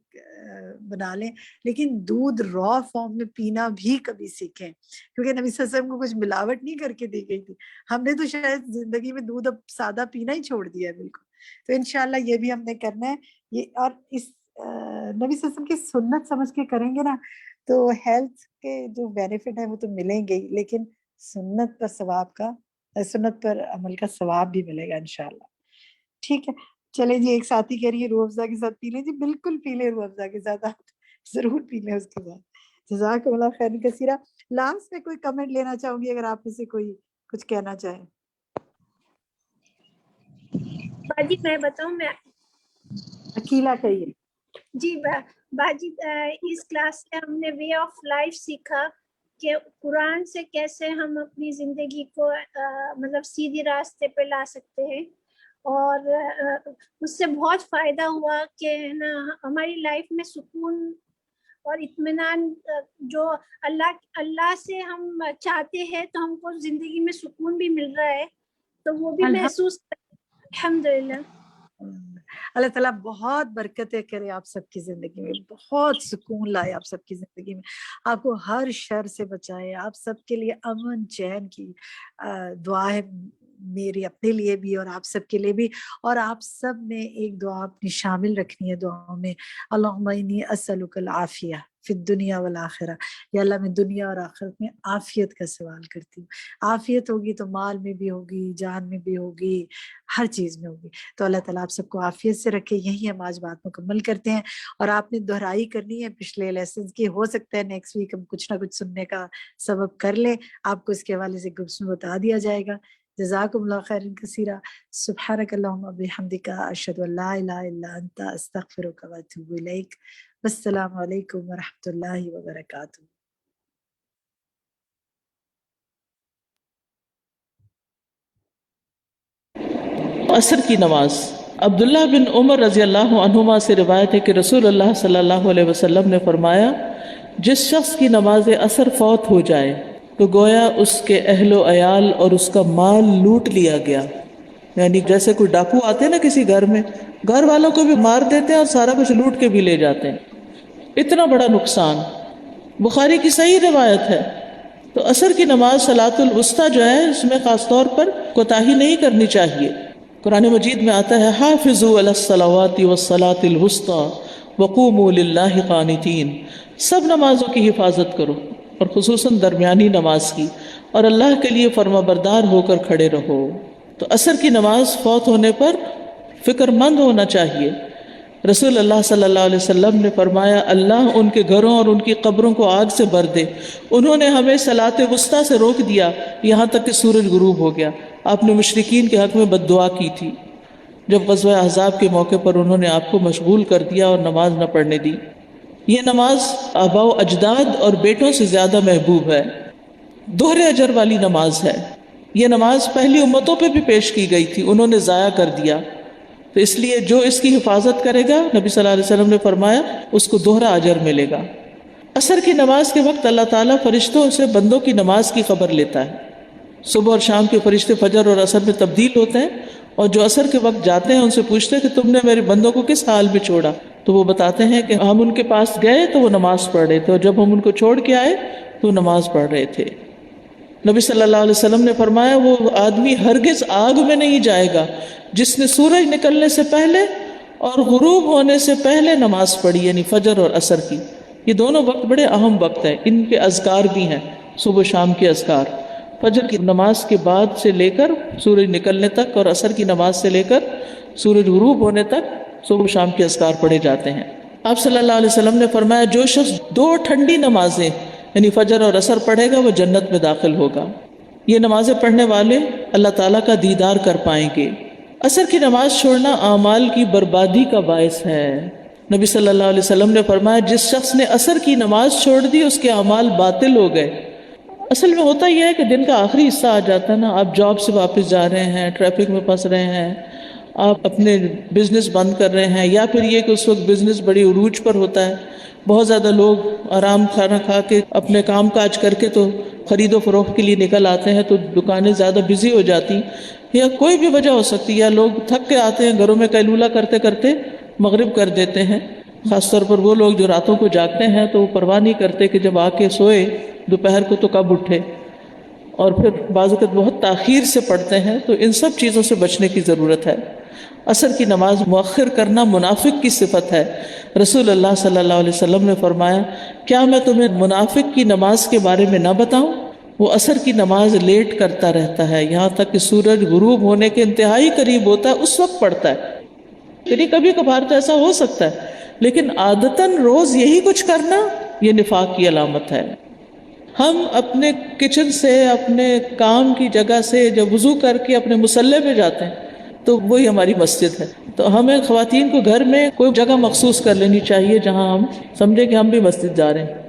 بنا لیں. لیکن دودھ را فارم میں پینا بھی کبھی سیکھیں, کیونکہ نبی صلی اللہ علیہ وسلم کو کچھ ملاوٹ نہیں کر کے دی گئی تھی. ہم نے تو شاید زندگی میں دودھ اب سادہ پینا ہی چھوڑ دیا ہے بالکل. تو انشاءاللہ یہ بھی ہم نے کرنا ہے. یہ اور اس نبی صلی اللہ علیہ وسلم کی سنت سمجھ کے کریں گے نا, تو ہیلتھ کے جو بینیفٹ ہے وہ تو ملیں گے, لیکن سنت پر ثواب کا, سنت پر عمل کا ثواب بھی ملے گا انشاءاللہ. ٹھیک ہے چلیں جی. ایک ساتھی کہہ رہی ہے روح افزا کے ساتھ پی لیں. جی بالکل پی لیں, روح افزا کے ساتھ آپ ضرور پی لیں اس کے بعد. جزاک اللہ خیر کثیرہ. لاسٹ میں کوئی کمنٹ لینا چاہوں گی اگر آپ میں سے کوئی کچھ کہنا چاہے. باجی میں بتاؤں, میں اکیلا کہیے. جی باجی اس کلاس سے ہم نے وے آف لائف سیکھا کہ قرآن سے کیسے ہم اپنی زندگی کو مطلب سیدھی راستے پہ لا سکتے ہیں. اور اس سے بہت فائدہ ہوا کہ نا ہماری لائف میں سکون اور اطمینان جو اللہ سے ہم چاہتے ہیں, تو ہم کو زندگی میں سکون بھی مل رہا ہے, تو وہ بھی محسوس الحمدللہ. اللہ تعالیٰ بہت برکتیں کرے آپ سب کی زندگی میں, بہت سکون لائے آپ سب کی زندگی میں, آپ کو ہر شر سے بچائے. آپ سب کے لیے امن چین کی دعا ہے میری, اپنے لیے بھی اور آپ سب کے لیے بھی. اور آپ سب نے ایک دعا اپنی شامل رکھنی ہے دعاؤں میں, اللہم انی اسألک العافیہ فی الدنیا والآخرہ. یا اللہ میں دنیا اور آخرت میں عافیت کا سوال کرتی ہوں. عافیت ہوگی تو مال میں بھی ہوگی, جان میں بھی ہوگی, ہر چیز میں ہوگی. تو اللہ تعالیٰ آپ سب کو عافیت سے رکھے. یہی ہم آج بات مکمل کرتے ہیں. اور آپ نے دہرائی کرنی ہے پچھلے لیسنز کی, ہو سکتا ہے نیکسٹ ویک ہم کچھ نہ کچھ سننے کا سبب کر لیں. آپ کو اس کے حوالے سے گروپس میں بتا دیا جائے گا. جزاکم اللہ خیرا کثیرا. سبحانک اللہم وبحمدک, اشہد ان لا الہ الا انت, استغفرک واتوب الیک. السلام علیکم ورحمۃ اللہ وبرکاتہ. عصر کی نماز عبداللہ بن عمر رضی اللہ عنہما سے روایت ہے کہ رسول اللہ صلی اللہ علیہ وسلم نے فرمایا جس شخص کی نماز عصر فوت ہو جائے تو گویا اس کے اہل و عیال اور اس کا مال لوٹ لیا گیا. یعنی جیسے کوئی ڈاکو آتے ہیں نا کسی گھر میں، گھر والوں کو بھی مار دیتے ہیں اور سارا کچھ لوٹ کے بھی لے جاتے ہیں. اتنا بڑا نقصان. بخاری کی صحیح روایت ہے. تو عصر کی نماز صلاۃ الوسطیٰ جو ہے اس میں خاص طور پر کوتاہی نہیں کرنی چاہیے. قرآن مجید میں آتا ہے حافظوا علی الصلوات والصلاۃ الوسطیٰ وقوموا للہ قانتین. سب نمازوں کی حفاظت کرو اور خصوصاً درمیانی نماز کی، اور اللہ کے لیے فرما بردار ہو کر کھڑے رہو. تو عصر کی نماز فوت ہونے پر فکر مند ہونا چاہیے. رسول اللہ صلی اللہ علیہ وسلم نے فرمایا اللہ ان کے گھروں اور ان کی قبروں کو آگ سے بھر دے. انہوں نے ہمیں صلاۃ وسطیٰ سے روک دیا یہاں تک کہ سورج غروب ہو گیا. آپ نے مشرکین کے حق میں بد دعا کی تھی جب غزوہ احزاب کے موقع پر انہوں نے آپ کو مشغول کر دیا اور نماز نہ پڑھنے دی. یہ نماز آباء و اجداد اور بیٹوں سے زیادہ محبوب ہے. دوہرے اجر والی نماز ہے. یہ نماز پہلی امتوں پہ بھی پیش کی گئی تھی، انہوں نے ضائع کر دیا. تو اس لیے جو اس کی حفاظت کرے گا، نبی صلی اللہ علیہ وسلم نے فرمایا اس کو دوہرا اجر ملے گا. عصر کی نماز کے وقت اللہ تعالیٰ فرشتوں سے بندوں کی نماز کی خبر لیتا ہے. صبح اور شام کے فرشتے فجر اور عصر میں تبدیل ہوتے ہیں، اور جو عصر کے وقت جاتے ہیں ان سے پوچھتے ہیں کہ تم نے میرے بندوں کو کس حال میں چھوڑا؟ تو وہ بتاتے ہیں کہ ہم ان کے پاس گئے تو وہ نماز پڑھ رہے تھے، اور جب ہم ان کو چھوڑ کے آئے تو وہ نماز پڑھ رہے تھے. نبی صلی اللہ علیہ وسلم نے فرمایا وہ آدمی ہرگز آگ میں نہیں جائے گا جس نے سورج نکلنے سے پہلے اور غروب ہونے سے پہلے نماز پڑھی، یعنی فجر اور عصر کی. یہ دونوں وقت بڑے اہم وقت ہیں. ان کے اذکار بھی ہیں، صبح شام کے اذکار. فجر کی نماز کے بعد سے لے کر سورج نکلنے تک، اور عصر کی نماز سے لے کر سورج غروب ہونے تک صبح شام کے اذکار پڑھے جاتے ہیں. آپ صلی اللہ علیہ وسلم نے فرمایا جو شخص 2 ٹھنڈی نمازیں یعنی فجر اور عصر پڑھے گا وہ جنت میں داخل ہوگا. یہ نمازیں پڑھنے والے اللہ تعالیٰ کا دیدار کر پائیں گے. عصر کی نماز چھوڑنا اعمال کی بربادی کا باعث ہے. نبی صلی اللہ علیہ وسلم نے فرمایا جس شخص نے عصر کی نماز چھوڑ دی اس کے اعمال باطل ہو گئے. اصل میں ہوتا یہ ہے کہ دن کا آخری حصہ آ جاتا ہے نا، آپ جاب سے واپس جا رہے ہیں، ٹریفک میں پھنس رہے ہیں، آپ اپنے بزنس بند کر رہے ہیں، یا پھر یہ کہ اس وقت بزنس بڑی عروج پر ہوتا ہے، بہت زیادہ لوگ آرام کھانا کھا کے اپنے کام کاج کر کے تو خرید و فروخت کے لیے نکل آتے ہیں، تو دکانیں زیادہ بزی ہو جاتی، یا کوئی بھی وجہ ہو سکتی ہے، یا لوگ تھک کے آتے ہیں گھروں میں قیلولہ کرتے کرتے مغرب کر دیتے ہیں. خاص طور پر وہ لوگ جو راتوں کو جاگتے ہیں تو وہ پرواہ نہیں کرتے کہ جب آ کے سوئے دوپہر کو تو کب اٹھے، اور پھر بعض اوقات بہت تاخیر سے پڑھتے ہیں. تو ان سب چیزوں سے بچنے کی ضرورت ہے. عصر کی نماز مؤخر کرنا منافق کی صفت ہے. رسول اللہ صلی اللہ علیہ وسلم نے فرمایا کیا میں تمہیں منافق کی نماز کے بارے میں نہ بتاؤں؟ وہ عصر کی نماز لیٹ کرتا رہتا ہے یہاں تک کہ سورج غروب ہونے کے انتہائی قریب ہوتا ہے اس وقت پڑھتا ہے. یعنی کبھی کبھار تو ایسا ہو سکتا ہے، لیکن عادتاً روز یہی کچھ کرنا یہ نفاق کی علامت ہے. ہم اپنے کچن سے، اپنے کام کی جگہ سے جب وضو کر کے اپنے مصلی پہ جاتے ہیں تو وہی ہماری مسجد ہے. تو ہمیں خواتین کو گھر میں کوئی جگہ مخصوص کر لینی چاہیے جہاں ہم سمجھیں کہ ہم بھی مسجد جا رہے ہیں.